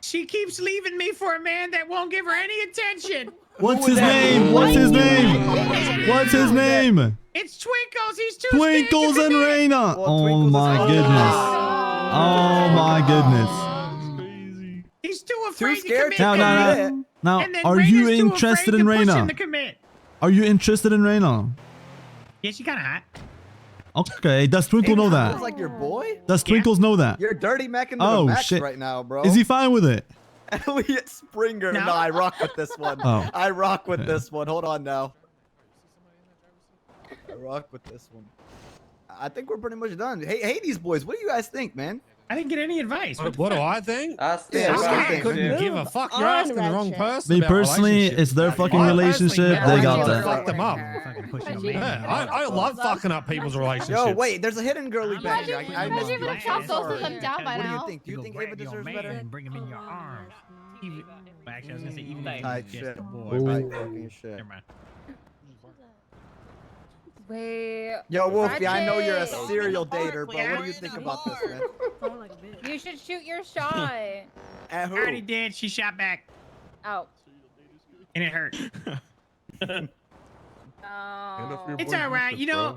[SPEAKER 13] She keeps leaving me for a man that won't give her any attention.
[SPEAKER 2] What's his name? What's his name? What's his name?
[SPEAKER 13] It's Twinkles. He's too
[SPEAKER 2] Twinkles
[SPEAKER 13] scared
[SPEAKER 2] and
[SPEAKER 13] to commit.
[SPEAKER 2] Reina.
[SPEAKER 4] Well,
[SPEAKER 2] Oh
[SPEAKER 4] Twinkles is
[SPEAKER 2] my
[SPEAKER 4] on
[SPEAKER 2] goodness. Oh my goodness.
[SPEAKER 13] He's too afraid to
[SPEAKER 4] scared
[SPEAKER 13] commit.
[SPEAKER 4] to
[SPEAKER 2] Now,
[SPEAKER 4] commit.
[SPEAKER 2] now,
[SPEAKER 13] And then
[SPEAKER 2] are
[SPEAKER 13] Reina's
[SPEAKER 2] you
[SPEAKER 13] too
[SPEAKER 2] interested
[SPEAKER 13] afraid
[SPEAKER 2] in
[SPEAKER 13] to push him
[SPEAKER 2] Reina?
[SPEAKER 13] to commit.
[SPEAKER 2] Are you interested in Reina?
[SPEAKER 13] Yeah, she kind of hot.
[SPEAKER 2] Okay, does Twinkle know
[SPEAKER 4] Sounds
[SPEAKER 2] that?
[SPEAKER 4] like your boy?
[SPEAKER 2] Does Twinkles know that?
[SPEAKER 4] You're dirty macking to
[SPEAKER 2] Oh,
[SPEAKER 4] the max
[SPEAKER 2] shit.
[SPEAKER 4] right now, bro.
[SPEAKER 2] Is he fine with it?
[SPEAKER 4] Elliot Springer.
[SPEAKER 13] No.
[SPEAKER 4] No, I rock with this one.
[SPEAKER 2] Oh.
[SPEAKER 4] I rock with
[SPEAKER 2] Okay.
[SPEAKER 4] this one. Hold on now. I rock with this one. I think we're pretty much done. Hey, Hades boys, what do you guys think, man?
[SPEAKER 13] I didn't get any advice.
[SPEAKER 7] What do I think?
[SPEAKER 12] That's
[SPEAKER 4] Yeah, what do you think?
[SPEAKER 7] Couldn't give a fuck. You're asking the wrong person.
[SPEAKER 2] Me
[SPEAKER 7] about
[SPEAKER 2] personally,
[SPEAKER 7] relationships.
[SPEAKER 2] it's their fucking
[SPEAKER 7] I
[SPEAKER 2] relationship.
[SPEAKER 7] personally
[SPEAKER 2] They got
[SPEAKER 7] never
[SPEAKER 2] that.
[SPEAKER 7] fucked them up.
[SPEAKER 13] Fucking push your
[SPEAKER 5] She-
[SPEAKER 13] man.
[SPEAKER 7] Yeah, I love fucking up people's relationships.
[SPEAKER 4] Yo, wait, there's a hidden girly back here.
[SPEAKER 5] Imagine you would have chopped both of them down by
[SPEAKER 4] What do you
[SPEAKER 5] now.
[SPEAKER 4] think? Do you think Ava deserves better?
[SPEAKER 13] And bring him in your arms. Even, well, actually, I was gonna say even if
[SPEAKER 4] Tight
[SPEAKER 13] he's
[SPEAKER 4] shit.
[SPEAKER 13] just a boy.
[SPEAKER 4] Tight
[SPEAKER 13] but
[SPEAKER 4] fucking shit.
[SPEAKER 13] Never mind.
[SPEAKER 11] Wait.
[SPEAKER 4] Yo, Wolfie, I know you're a
[SPEAKER 11] Ratchet.
[SPEAKER 4] serial dater, but what do you think about this, man?
[SPEAKER 14] Sound like a bitch.
[SPEAKER 11] You should shoot your shot.
[SPEAKER 4] At
[SPEAKER 13] I
[SPEAKER 4] who?
[SPEAKER 13] already did. She shot back,
[SPEAKER 11] Oh.
[SPEAKER 13] and it hurt.
[SPEAKER 11] Oh.
[SPEAKER 13] It's all right. You know,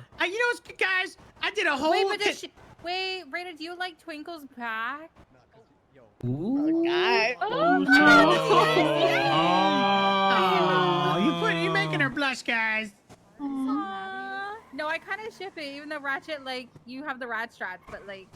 [SPEAKER 13] guys, I did a whole.
[SPEAKER 11] Wait, but does she... Wait, Raina, do you like Twinkle's back?
[SPEAKER 13] Ooh.
[SPEAKER 11] Oh,
[SPEAKER 13] Oh, you're making her blush, guys.
[SPEAKER 11] No, I kind of ship it, even though Ratchet, like, you have the rat strats, but like,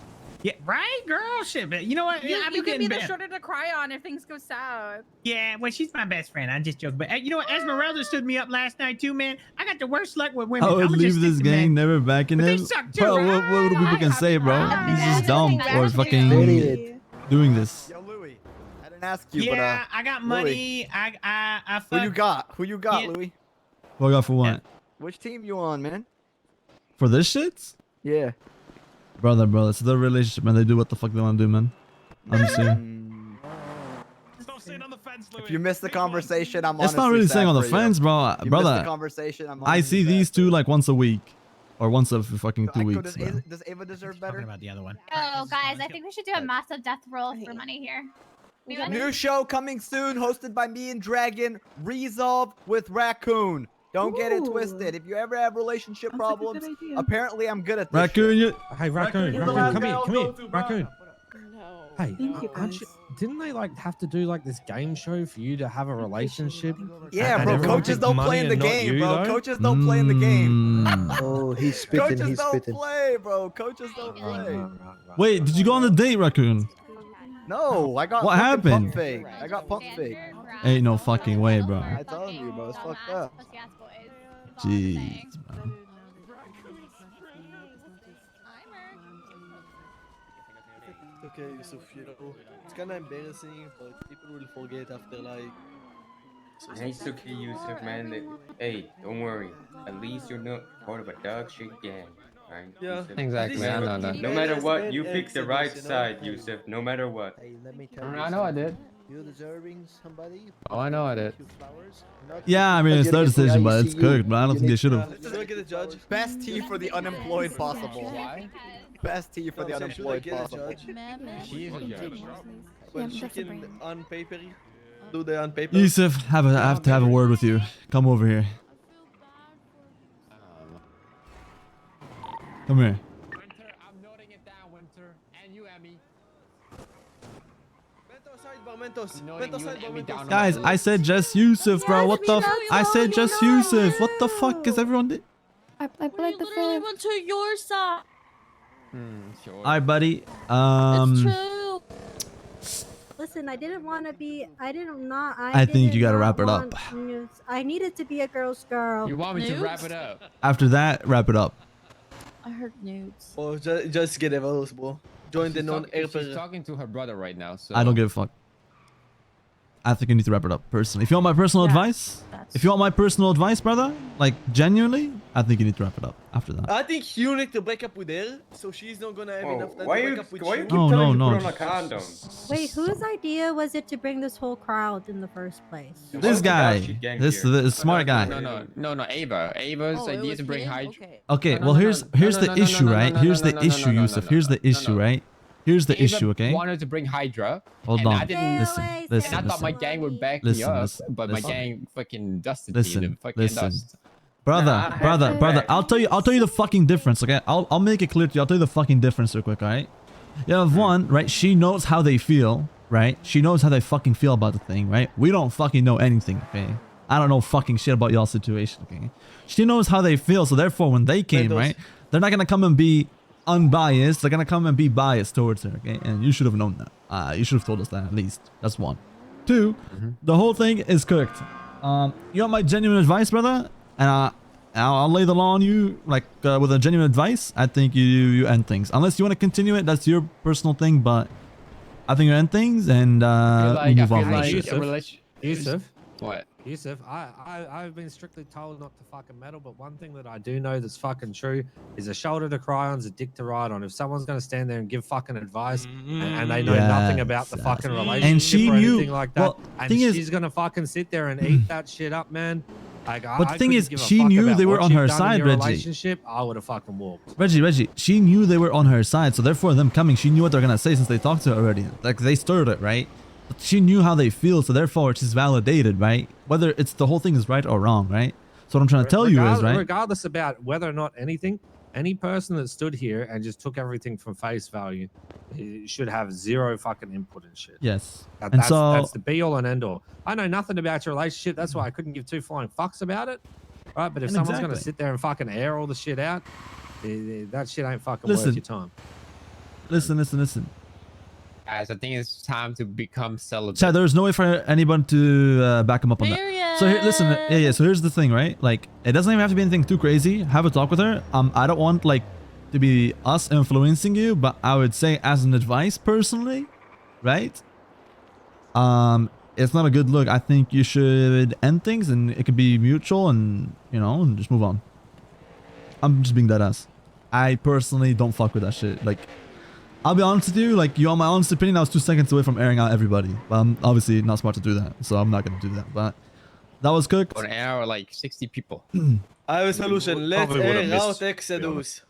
[SPEAKER 13] Yeah, right, girl. Shit, but you know what?
[SPEAKER 11] you,
[SPEAKER 13] I'm
[SPEAKER 11] you could
[SPEAKER 13] getting
[SPEAKER 11] be the
[SPEAKER 13] better.
[SPEAKER 11] shoulder to cry on if things go south.
[SPEAKER 13] Yeah, well, she's my best friend. I'm just joking. But you know what? Esmeralda stood me up last night too, man. I got the worst luck with women.
[SPEAKER 2] I would
[SPEAKER 13] I'ma
[SPEAKER 2] leave
[SPEAKER 13] just
[SPEAKER 2] this
[SPEAKER 13] stick to
[SPEAKER 2] gang,
[SPEAKER 13] men.
[SPEAKER 2] never backing
[SPEAKER 13] But they
[SPEAKER 2] him.
[SPEAKER 13] suck too,
[SPEAKER 2] Bro,
[SPEAKER 13] right?
[SPEAKER 2] what do people can say, bro? He's just dumb or fucking doing this.
[SPEAKER 4] Yo, Louis, I didn't ask you,
[SPEAKER 13] Yeah, I got money.
[SPEAKER 4] Louis.
[SPEAKER 13] I
[SPEAKER 4] Who you
[SPEAKER 13] fuck.
[SPEAKER 4] got? Who you got,
[SPEAKER 13] Yeah.
[SPEAKER 4] Louis?
[SPEAKER 2] What I got for what?
[SPEAKER 4] Which team you on, man?
[SPEAKER 2] For this shit?
[SPEAKER 4] Yeah.
[SPEAKER 2] Brother, it's their relationship, man. They do what the fuck they want to do, man. I'm just saying.
[SPEAKER 4] If you missed the conversation, I'm
[SPEAKER 2] It's not
[SPEAKER 4] honestly
[SPEAKER 2] really
[SPEAKER 4] sad
[SPEAKER 2] saying on the
[SPEAKER 4] for you.
[SPEAKER 2] fence, bro.
[SPEAKER 4] If you missed the
[SPEAKER 2] Brother,
[SPEAKER 4] conversation, I'm
[SPEAKER 2] I
[SPEAKER 4] honestly
[SPEAKER 2] see
[SPEAKER 4] sad
[SPEAKER 2] these
[SPEAKER 4] for
[SPEAKER 2] two
[SPEAKER 4] you.
[SPEAKER 2] like once a week. Or once every fucking 2 weeks.
[SPEAKER 4] Does
[SPEAKER 2] bro.
[SPEAKER 4] Ava deserve better?
[SPEAKER 13] Talking about the other one.
[SPEAKER 5] Oh, guys, I think we should do a massive death roll for money here.
[SPEAKER 4] New show coming soon, hosted by me and Dragon. Resolve with Raccoon. Don't get it
[SPEAKER 10] Ooh.
[SPEAKER 4] twisted. If you ever have relationship
[SPEAKER 10] Sounds like a good
[SPEAKER 4] problems,
[SPEAKER 10] idea.
[SPEAKER 4] apparently I'm good at this.
[SPEAKER 2] Raccoon, you.
[SPEAKER 16] Hey, Raccoon,
[SPEAKER 4] You're the
[SPEAKER 16] Raccoon,
[SPEAKER 4] last
[SPEAKER 16] come
[SPEAKER 4] guy
[SPEAKER 16] here,
[SPEAKER 4] I'll
[SPEAKER 16] come
[SPEAKER 4] go
[SPEAKER 16] here,
[SPEAKER 4] to, bro.
[SPEAKER 16] Raccoon.
[SPEAKER 15] No.
[SPEAKER 16] Hey,
[SPEAKER 10] Thank you,
[SPEAKER 16] aren't
[SPEAKER 10] guys.
[SPEAKER 16] didn't they like have to do like this game show for you to have a relationship?
[SPEAKER 4] Yeah,
[SPEAKER 16] And
[SPEAKER 4] bro.
[SPEAKER 16] everyone
[SPEAKER 4] Coaches
[SPEAKER 16] picked
[SPEAKER 4] don't
[SPEAKER 16] money
[SPEAKER 4] play in the
[SPEAKER 16] and not
[SPEAKER 4] game,
[SPEAKER 16] you,
[SPEAKER 4] bro.
[SPEAKER 16] though?
[SPEAKER 4] Coaches don't play in the game.
[SPEAKER 2] Mm.
[SPEAKER 17] Oh, he's spitting.
[SPEAKER 4] Coaches
[SPEAKER 17] He's
[SPEAKER 4] don't
[SPEAKER 17] spitting.
[SPEAKER 4] play, bro. Coaches don't play.
[SPEAKER 2] Wait, did you go on the date, Raccoon?
[SPEAKER 4] No, I got
[SPEAKER 2] What
[SPEAKER 4] fucking
[SPEAKER 2] happened?
[SPEAKER 4] pump fake. I got pump fake.
[SPEAKER 2] Ain't no fucking way, bro.
[SPEAKER 4] I told you, bro. It's fucked up.
[SPEAKER 2] Jeez, bro.
[SPEAKER 9] Okay, Yusuf, you know, it's kind of embarrassing, but people will forget after like.
[SPEAKER 12] It's okay, Yusuf, man. Hey, don't worry. At least you're not part of a dog shit gang, right?
[SPEAKER 9] Yeah.
[SPEAKER 12] Yusuf?
[SPEAKER 3] Exactly, I know that.
[SPEAKER 12] No matter what, you
[SPEAKER 9] Yeah,
[SPEAKER 12] picked the
[SPEAKER 9] Exodus,
[SPEAKER 12] right
[SPEAKER 9] you know?
[SPEAKER 12] side, Yusuf. No matter what.
[SPEAKER 17] Hey, let me tell you
[SPEAKER 3] I know I
[SPEAKER 17] something.
[SPEAKER 3] did.
[SPEAKER 17] You're deserving somebody.
[SPEAKER 3] Oh, I know I did.
[SPEAKER 17] Few flowers. Not
[SPEAKER 2] Yeah, I mean, it's their decision, but it's cooked, but I don't think they should have.
[SPEAKER 9] Let's not get a judge.
[SPEAKER 4] Best tea for the unemployed possible.
[SPEAKER 3] Why?
[SPEAKER 4] Best tea for the
[SPEAKER 9] No, should I
[SPEAKER 4] unemployed
[SPEAKER 9] get a
[SPEAKER 4] possible.
[SPEAKER 9] judge?
[SPEAKER 3] She is a judge.
[SPEAKER 9] Well, she can unpaper it. Do the unpaper.
[SPEAKER 2] Yusuf, I have to have a word with you. Come over here. Come here.
[SPEAKER 3] Winter, I'm noting it down, Winter. And you, Emmy.
[SPEAKER 9] Mentos,
[SPEAKER 3] Noting you and Emmy down.
[SPEAKER 2] Guys, I said just Yusuf, bro. What the? I said just Yusuf. What the fuck is everyone?
[SPEAKER 14] I played the fifth. Went to your side.
[SPEAKER 3] Sure.
[SPEAKER 2] All right, buddy.
[SPEAKER 14] It's true. Listen, I didn't want to be. I didn't not.
[SPEAKER 2] I think you gotta wrap it up.
[SPEAKER 14] I needed to be a girl's girl.
[SPEAKER 3] You want me to wrap it up?
[SPEAKER 2] After that, wrap it up.
[SPEAKER 14] I heard nudes.
[SPEAKER 9] Oh, just get a voice, bro. Join the
[SPEAKER 3] She's
[SPEAKER 9] non-airper.
[SPEAKER 3] talking to her brother right now, so.
[SPEAKER 2] I don't give a fuck. I think you need to wrap it up personally. If you want my personal advice, brother, like genuinely, I think you need to wrap it up after that.
[SPEAKER 9] I think you need to break up with her, so she's not gonna have enough time to break up with you.
[SPEAKER 12] keep telling me to put on a condom?
[SPEAKER 14] Wait, whose idea was it to bring this whole crowd in the first place?
[SPEAKER 2] This guy, this smart guy.
[SPEAKER 3] No, Ava. Ava's idea to bring Hydra.
[SPEAKER 2] Okay, well here's the issue, right? Here's the issue, Yusuf. Here's the issue, right? Here's the issue, okay?
[SPEAKER 3] Wanted to bring Hydra.
[SPEAKER 2] Hold
[SPEAKER 3] and
[SPEAKER 2] on.
[SPEAKER 3] I didn't
[SPEAKER 2] Listen.
[SPEAKER 3] And I thought my gang would back me up, but my gang fucking dusted me in the fucking dust.
[SPEAKER 2] Brother. I'll tell you the fucking difference, okay? I'll make it clear to you. I'll tell you the fucking difference real quick, alright? You have one, right? She knows how they feel, right? She knows how they fucking feel about the thing, right? We don't fucking know anything, okay? I don't know fucking shit about y'all's situation, okay? She knows how they feel, so therefore when they came, right? They're not gonna come and be unbiased. They're gonna come and be biased towards her, okay? And you should have known that. You should have told us that at least. That's one. Two, the whole thing is cooked. You want my genuine advice, brother? And I'll lay the law on you, like with a genuine advice. I think you end things. Unless you want to continue it, that's your personal thing. But I think you end things and we move on.
[SPEAKER 16] Yusuf.
[SPEAKER 3] What?
[SPEAKER 16] Yusuf, I've been strictly told not to fucking meddle, but one thing that I do know that's fucking true is a shoulder to cry on is a dick to ride on. If someone's going to stand there and give fucking advice and they know nothing about the fucking relationship
[SPEAKER 2] and she
[SPEAKER 16] or
[SPEAKER 2] knew,
[SPEAKER 16] anything like that,
[SPEAKER 2] well,
[SPEAKER 16] and
[SPEAKER 2] thing
[SPEAKER 16] she's
[SPEAKER 2] is,
[SPEAKER 16] going to fucking sit there and eat that shit up, man. Like,
[SPEAKER 2] but the thing is, she knew they were on her side, Reggie.
[SPEAKER 16] Relationship, I would have fucking walked.
[SPEAKER 2] Reggie, she knew they were on her side, so therefore them coming, she knew what they're gonna say since they talked to her already. Like they stirred it, right? But she knew how they feel, so therefore she's validated, right? Whether it's the whole thing is right or wrong, right? So what I'm trying to tell you is, right?
[SPEAKER 16] Regardless about whether or not anything, any person that stood here and just took everything from face value should have zero fucking input and shit.
[SPEAKER 2] Yes.
[SPEAKER 16] That's the be all and end all. I know nothing about your relationship. That's why I couldn't give two flying fucks about it. Right? But if someone's going to sit there and fucking air all the shit out, that shit ain't fucking worth your time.
[SPEAKER 2] Listen.
[SPEAKER 3] Guys, I think it's time to become celibate.
[SPEAKER 2] Chad, there's no way for anyone to back him up on that. So here, listen, yeah. So here's the thing, right? Like, it doesn't even have to be anything too crazy. Have a talk with her. I don't want like to be us influencing you, but I would say as an advice personally, right? It's not a good look. I think you should end things, and it could be mutual, and and just move on. I'm just being dead ass. I personally don't fuck with that shit. Like, I'll be honest with you, like, you want my honest opinion, I was 2 seconds away from airing out everybody. But I'm obviously not smart to do that, so I'm not going to do that. But that was cooked.
[SPEAKER 3] For an hour, like 60 people.
[SPEAKER 9] I have a solution. Let's air out Exodus.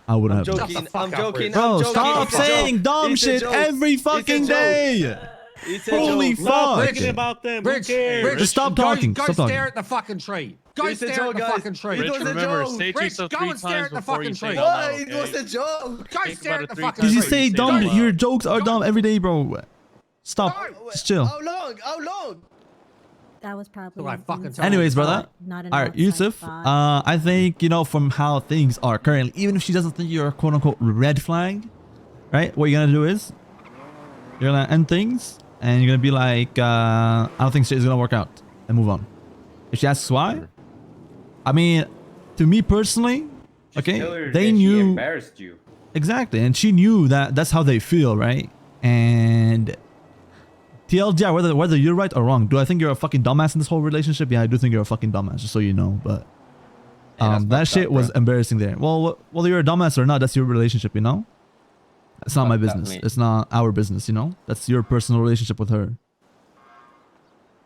[SPEAKER 2] I wouldn't
[SPEAKER 9] I'm
[SPEAKER 2] have.
[SPEAKER 9] joking. I'm joking.
[SPEAKER 2] Bro, stop saying dumb shit every fucking day.
[SPEAKER 9] It's a
[SPEAKER 2] Holy
[SPEAKER 9] joke.
[SPEAKER 2] fuck!
[SPEAKER 7] Thinking about them. Who
[SPEAKER 16] Rich,
[SPEAKER 7] cares?
[SPEAKER 2] Just stop talking.
[SPEAKER 16] Go
[SPEAKER 2] Stop
[SPEAKER 16] stare
[SPEAKER 2] talking.
[SPEAKER 16] at the fucking tree. Go
[SPEAKER 9] It's a
[SPEAKER 16] stare at
[SPEAKER 9] joke,
[SPEAKER 16] the
[SPEAKER 9] guys.
[SPEAKER 16] fucking tree.
[SPEAKER 9] It
[SPEAKER 18] Rich,
[SPEAKER 9] was a
[SPEAKER 18] remember,
[SPEAKER 9] joke.
[SPEAKER 18] say to
[SPEAKER 16] Rich,
[SPEAKER 18] yourself
[SPEAKER 16] go
[SPEAKER 18] 3
[SPEAKER 16] and stare
[SPEAKER 18] times
[SPEAKER 16] at the
[SPEAKER 18] before you
[SPEAKER 16] fucking
[SPEAKER 18] say
[SPEAKER 16] tree.
[SPEAKER 18] it out
[SPEAKER 9] Why?
[SPEAKER 18] loud,
[SPEAKER 9] It
[SPEAKER 18] okay?
[SPEAKER 9] was a joke.
[SPEAKER 16] Go
[SPEAKER 18] Think
[SPEAKER 16] stare
[SPEAKER 18] about
[SPEAKER 16] at
[SPEAKER 18] it
[SPEAKER 16] the
[SPEAKER 18] 3
[SPEAKER 16] fucking
[SPEAKER 2] Because you
[SPEAKER 18] times
[SPEAKER 16] tree.
[SPEAKER 2] say
[SPEAKER 18] before
[SPEAKER 2] dumb.
[SPEAKER 18] you say it out
[SPEAKER 2] Your
[SPEAKER 18] loud.
[SPEAKER 2] jokes are dumb every day, bro. Stop. Just chill.
[SPEAKER 9] How long? How long?
[SPEAKER 14] That was probably.
[SPEAKER 16] So I fucking tell
[SPEAKER 2] Anyways,
[SPEAKER 16] you.
[SPEAKER 2] brother.
[SPEAKER 14] Not
[SPEAKER 2] All right, Yusuf. I think from how things are currently, even if she doesn't think you're a quote unquote red flag, right? What you're gonna do is you're gonna end things and you're gonna be like, I don't think shit is gonna work out, and move on. If she asks why, I mean, to me personally, okay,
[SPEAKER 12] Tell her
[SPEAKER 2] they
[SPEAKER 12] that she
[SPEAKER 2] knew
[SPEAKER 12] embarrassed you.
[SPEAKER 2] exactly, and she knew that that's how they feel, right? And TLDR, whether you're right or wrong, do I think you're a fucking dumbass in this whole relationship? Yeah, I do think you're a fucking dumbass, just so you know. But that shit was embarrassing there. Well, whether you're a dumbass or not, that's your relationship, you know? It's not my business. It's not our business, you know? That's your personal relationship with her.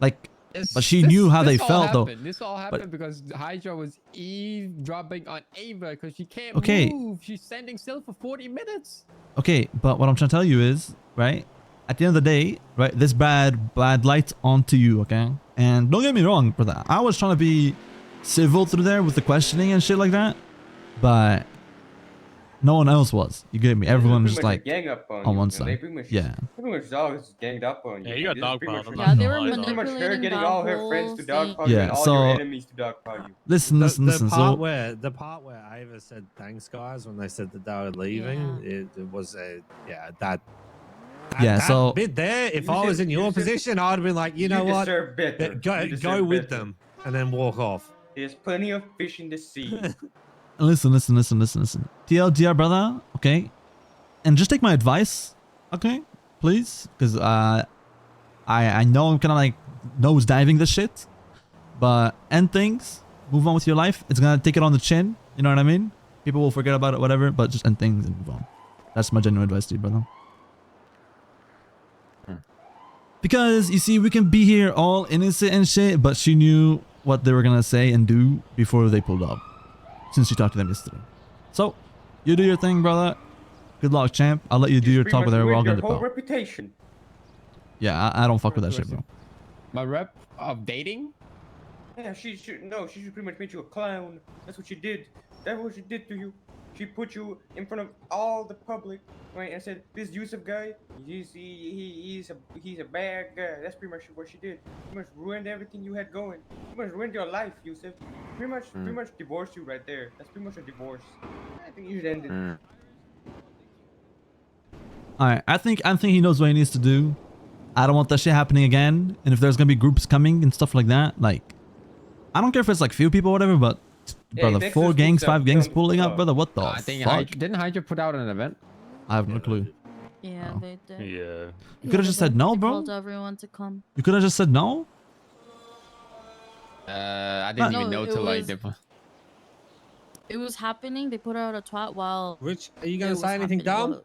[SPEAKER 2] Like, but she knew how they felt, though.
[SPEAKER 3] This all happened because Hydra was eavesdropping on Ava because she can't
[SPEAKER 2] Okay.
[SPEAKER 3] move. She's standing still for 40 minutes.
[SPEAKER 2] Okay, but what I'm trying to tell you is, right? At the end of the day, right? This bad light onto you, okay? And don't get me wrong, brother. I was trying to be civil through there with the questioning and shit like that, but no one else was. You get me? Everyone just like
[SPEAKER 12] gang up on
[SPEAKER 2] on
[SPEAKER 12] you,
[SPEAKER 2] one
[SPEAKER 12] and they
[SPEAKER 2] side.
[SPEAKER 12] pretty much,
[SPEAKER 2] Yeah.
[SPEAKER 12] Pretty much dogs ganged up on you.
[SPEAKER 18] Yeah, you got
[SPEAKER 12] This is pretty
[SPEAKER 18] dogpiled,
[SPEAKER 12] much-
[SPEAKER 18] I'm not Yeah, they
[SPEAKER 12] this
[SPEAKER 18] were
[SPEAKER 12] is pretty much her
[SPEAKER 11] manipulating
[SPEAKER 12] getting
[SPEAKER 11] the
[SPEAKER 12] all her
[SPEAKER 11] whole
[SPEAKER 12] friends to dogpile
[SPEAKER 11] thing.
[SPEAKER 12] you
[SPEAKER 2] Yeah,
[SPEAKER 12] and all
[SPEAKER 2] so-
[SPEAKER 12] your enemies to dogpile you.
[SPEAKER 2] Listen.
[SPEAKER 16] The part
[SPEAKER 2] So
[SPEAKER 16] the part where Ava said thanks guys when they said that they were leaving, it was that
[SPEAKER 2] so
[SPEAKER 16] bit there. If I
[SPEAKER 12] You
[SPEAKER 16] was in your
[SPEAKER 12] deserve-
[SPEAKER 16] position, I'd have been like, you know what,
[SPEAKER 12] deserve better.
[SPEAKER 16] go
[SPEAKER 12] You
[SPEAKER 16] go
[SPEAKER 12] deserve
[SPEAKER 16] with
[SPEAKER 12] better.
[SPEAKER 16] them and then walk off.
[SPEAKER 12] There's plenty of fish in the sea.
[SPEAKER 2] listen. TLDR, brother. Okay, and just take my advice, okay, please, because I know I'm kind of like nose diving this shit, but end things, move on with your life. It's gonna take it on the chin. You know what I mean? People will forget about it, whatever. But just end things and move on. That's my genuine advice to you, brother. Because you see, we can be here all innocent and shit, but she knew what they were gonna say and do before they pulled up, since she talked to them yesterday. So, you do your thing, brother. Good luck, champ. I'll let you do your
[SPEAKER 12] Pretty
[SPEAKER 2] talk with
[SPEAKER 12] much
[SPEAKER 2] her. We're all
[SPEAKER 12] ruined
[SPEAKER 2] gonna
[SPEAKER 12] your whole
[SPEAKER 2] depart.
[SPEAKER 12] reputation.
[SPEAKER 2] Yeah, I don't fuck with that shit, bro.
[SPEAKER 3] My rep of dating?
[SPEAKER 12] Yeah, she should pretty much make you a clown. That's what she did. That's what she did to you. She put you in front of all the public, right? And said, "This Yusef guy, he's a bad guy." That's pretty much what she did. Pretty much ruined everything you had going. Pretty much ruined your life, Yusef. Pretty much divorced you right there. That's pretty much a divorce. I think you should end it.
[SPEAKER 2] Alright, I think he knows what he needs to do. I don't want that shit happening again. And if there's gonna be groups coming and stuff like that, like, I don't care if it's like few people or whatever, but brother, 4 gangs, 5 gangs pulling up, brother, what the
[SPEAKER 3] I think
[SPEAKER 2] fuck?
[SPEAKER 3] didn't Hydra put out an event?
[SPEAKER 2] I have no clue.
[SPEAKER 14] Yeah, they did.
[SPEAKER 18] Yeah.
[SPEAKER 2] You could have just said no, bro.
[SPEAKER 14] Told everyone to come.
[SPEAKER 2] You could have just said no.
[SPEAKER 3] I didn't even know
[SPEAKER 14] it
[SPEAKER 3] till like
[SPEAKER 14] was-
[SPEAKER 3] the.
[SPEAKER 14] It was happening. They put out a twat while.
[SPEAKER 16] Rich, are you
[SPEAKER 14] it
[SPEAKER 16] gonna
[SPEAKER 14] was
[SPEAKER 16] say anything
[SPEAKER 14] happening.
[SPEAKER 16] dumb?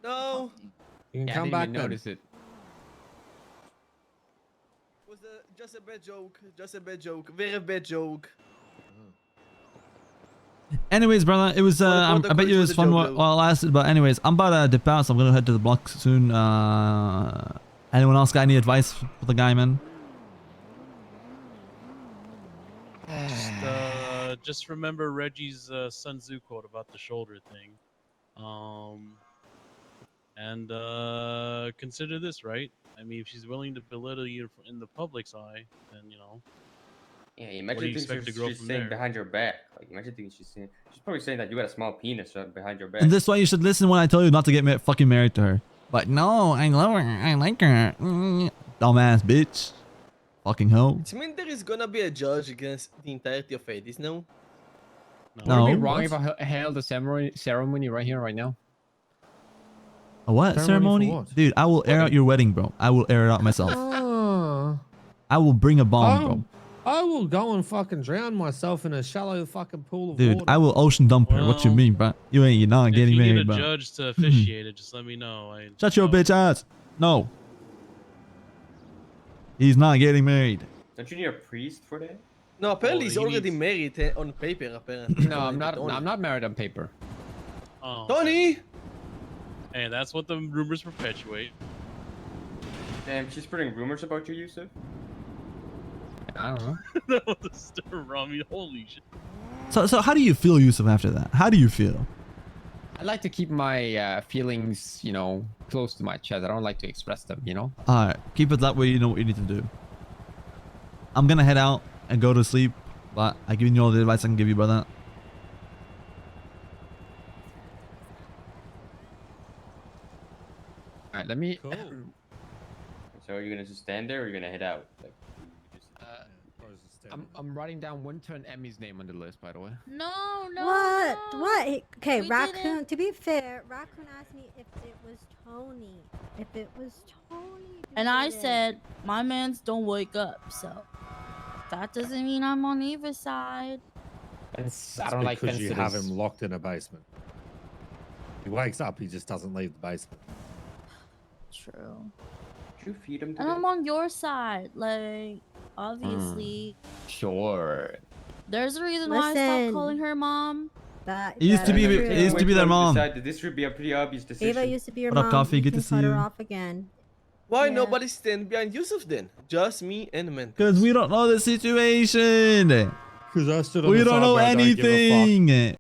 [SPEAKER 9] No.
[SPEAKER 16] You can
[SPEAKER 3] Yeah, I
[SPEAKER 16] come
[SPEAKER 3] didn't
[SPEAKER 16] back
[SPEAKER 3] even
[SPEAKER 16] then.
[SPEAKER 3] notice it.
[SPEAKER 9] It was just a bad joke. Just a bad joke. Very bad joke.
[SPEAKER 2] Anyways, brother, it was I bet you it was fun while it lasted, but anyways, I'm about to dip out, so I'm gonna head to the block soon. Anyone else got any advice for the guy, man?
[SPEAKER 18] Just remember Reggie's Sun Tzu quote about the shoulder thing. And consider this, right? I mean, if she's willing to belittle you in the public's eye, then, you know.
[SPEAKER 12] Yeah,
[SPEAKER 18] What do
[SPEAKER 12] imagine
[SPEAKER 18] you
[SPEAKER 12] things
[SPEAKER 18] expect to grow
[SPEAKER 12] she's
[SPEAKER 18] from
[SPEAKER 12] saying
[SPEAKER 18] there?
[SPEAKER 12] behind your back. Like, imagine things she's saying. She's probably saying that you got a small penis behind your back.
[SPEAKER 2] And this is why you should listen when I tell you not to get fucking married to her. But no, I love her. I like her. Dumbass bitch. Fucking hoe.
[SPEAKER 9] It means there is gonna be a judge against the entirety of Hades, no?
[SPEAKER 3] Would it be wrong
[SPEAKER 2] what?
[SPEAKER 3] if I held the ceremony right here, right now?
[SPEAKER 2] A what
[SPEAKER 16] Ceremony
[SPEAKER 2] ceremony?
[SPEAKER 16] for what?
[SPEAKER 2] Dude, I will air out your wedding, bro. I will air it out myself. I will bring a bomb, bro.
[SPEAKER 16] I will go and fucking drown myself in a shallow fucking pool of
[SPEAKER 2] Dude,
[SPEAKER 16] water.
[SPEAKER 2] I will ocean dump her. What you
[SPEAKER 18] Well,
[SPEAKER 2] mean, bro? You're not
[SPEAKER 18] If
[SPEAKER 2] getting
[SPEAKER 18] you need
[SPEAKER 2] married,
[SPEAKER 18] a
[SPEAKER 2] bro.
[SPEAKER 18] judge to officiate it, just let me know.
[SPEAKER 2] Shut your bitch ass. No. He's not getting married.
[SPEAKER 12] Don't you need a priest for that?
[SPEAKER 9] No, apparently
[SPEAKER 18] Oh,
[SPEAKER 9] he's
[SPEAKER 18] he
[SPEAKER 9] already
[SPEAKER 18] needs-
[SPEAKER 9] married on paper, apparently.
[SPEAKER 3] No, I'm not. I'm not married on paper.
[SPEAKER 18] Oh,
[SPEAKER 9] Tony!
[SPEAKER 18] and that's what the rumors perpetuate.
[SPEAKER 12] Damn, she's spreading rumors about you, Yusef.
[SPEAKER 3] I don't know.
[SPEAKER 18] That was a stir, Rami. Holy shit.
[SPEAKER 2] So how do you feel, Yusuf, after that? How do you feel?
[SPEAKER 3] I like to keep my feelings, you know, close to my chest. I don't like to express them, you know?
[SPEAKER 2] Alright, keep it that way. You know what you need to do. I'm gonna head out and go to sleep, but I give you all the advice I can give you, brother.
[SPEAKER 3] Alright, let me...
[SPEAKER 12] Cool. So are you gonna just stand there or are you gonna head out? Like,
[SPEAKER 3] I'm writing down Winter and Emmy's name on the list, by the way.
[SPEAKER 19] No, no.
[SPEAKER 20] What?
[SPEAKER 19] no.
[SPEAKER 20] What? Okay,
[SPEAKER 19] We
[SPEAKER 20] Raccoon.
[SPEAKER 19] didn't-
[SPEAKER 20] To be fair, Raccoon asked me if it was Tony. If it was Tony.
[SPEAKER 19] And I
[SPEAKER 20] did it.
[SPEAKER 19] said, my mans don't wake up, so that doesn't mean I'm on either side.
[SPEAKER 3] Fence, I
[SPEAKER 16] That's
[SPEAKER 3] don't like
[SPEAKER 16] because you have
[SPEAKER 3] fences.
[SPEAKER 16] him locked in a basement. He wakes up, he just doesn't leave the basement.
[SPEAKER 19] True.
[SPEAKER 12] Did you feed him
[SPEAKER 19] And
[SPEAKER 12] today?
[SPEAKER 19] I'm on your side, like, obviously.
[SPEAKER 3] Sure.
[SPEAKER 19] There's a reason why I stopped
[SPEAKER 20] Listen.
[SPEAKER 19] calling her mom.
[SPEAKER 20] That,
[SPEAKER 2] It used to be. It used to be their mom.
[SPEAKER 12] This should be a pretty obvious decision.
[SPEAKER 20] Ava used to be your
[SPEAKER 2] What up,
[SPEAKER 20] mom.
[SPEAKER 2] Coffee?
[SPEAKER 20] You
[SPEAKER 2] Good
[SPEAKER 20] can
[SPEAKER 2] to see
[SPEAKER 20] cut her
[SPEAKER 2] you.
[SPEAKER 20] off again.
[SPEAKER 9] Why
[SPEAKER 20] Yeah.
[SPEAKER 9] nobody stand behind Yusuf then? Just me and Mentos.
[SPEAKER 2] Because we don't know the situation.
[SPEAKER 16] Because I stood on
[SPEAKER 2] We
[SPEAKER 16] the
[SPEAKER 2] don't
[SPEAKER 16] side
[SPEAKER 2] know
[SPEAKER 16] where I don't give a fuck.
[SPEAKER 2] anything.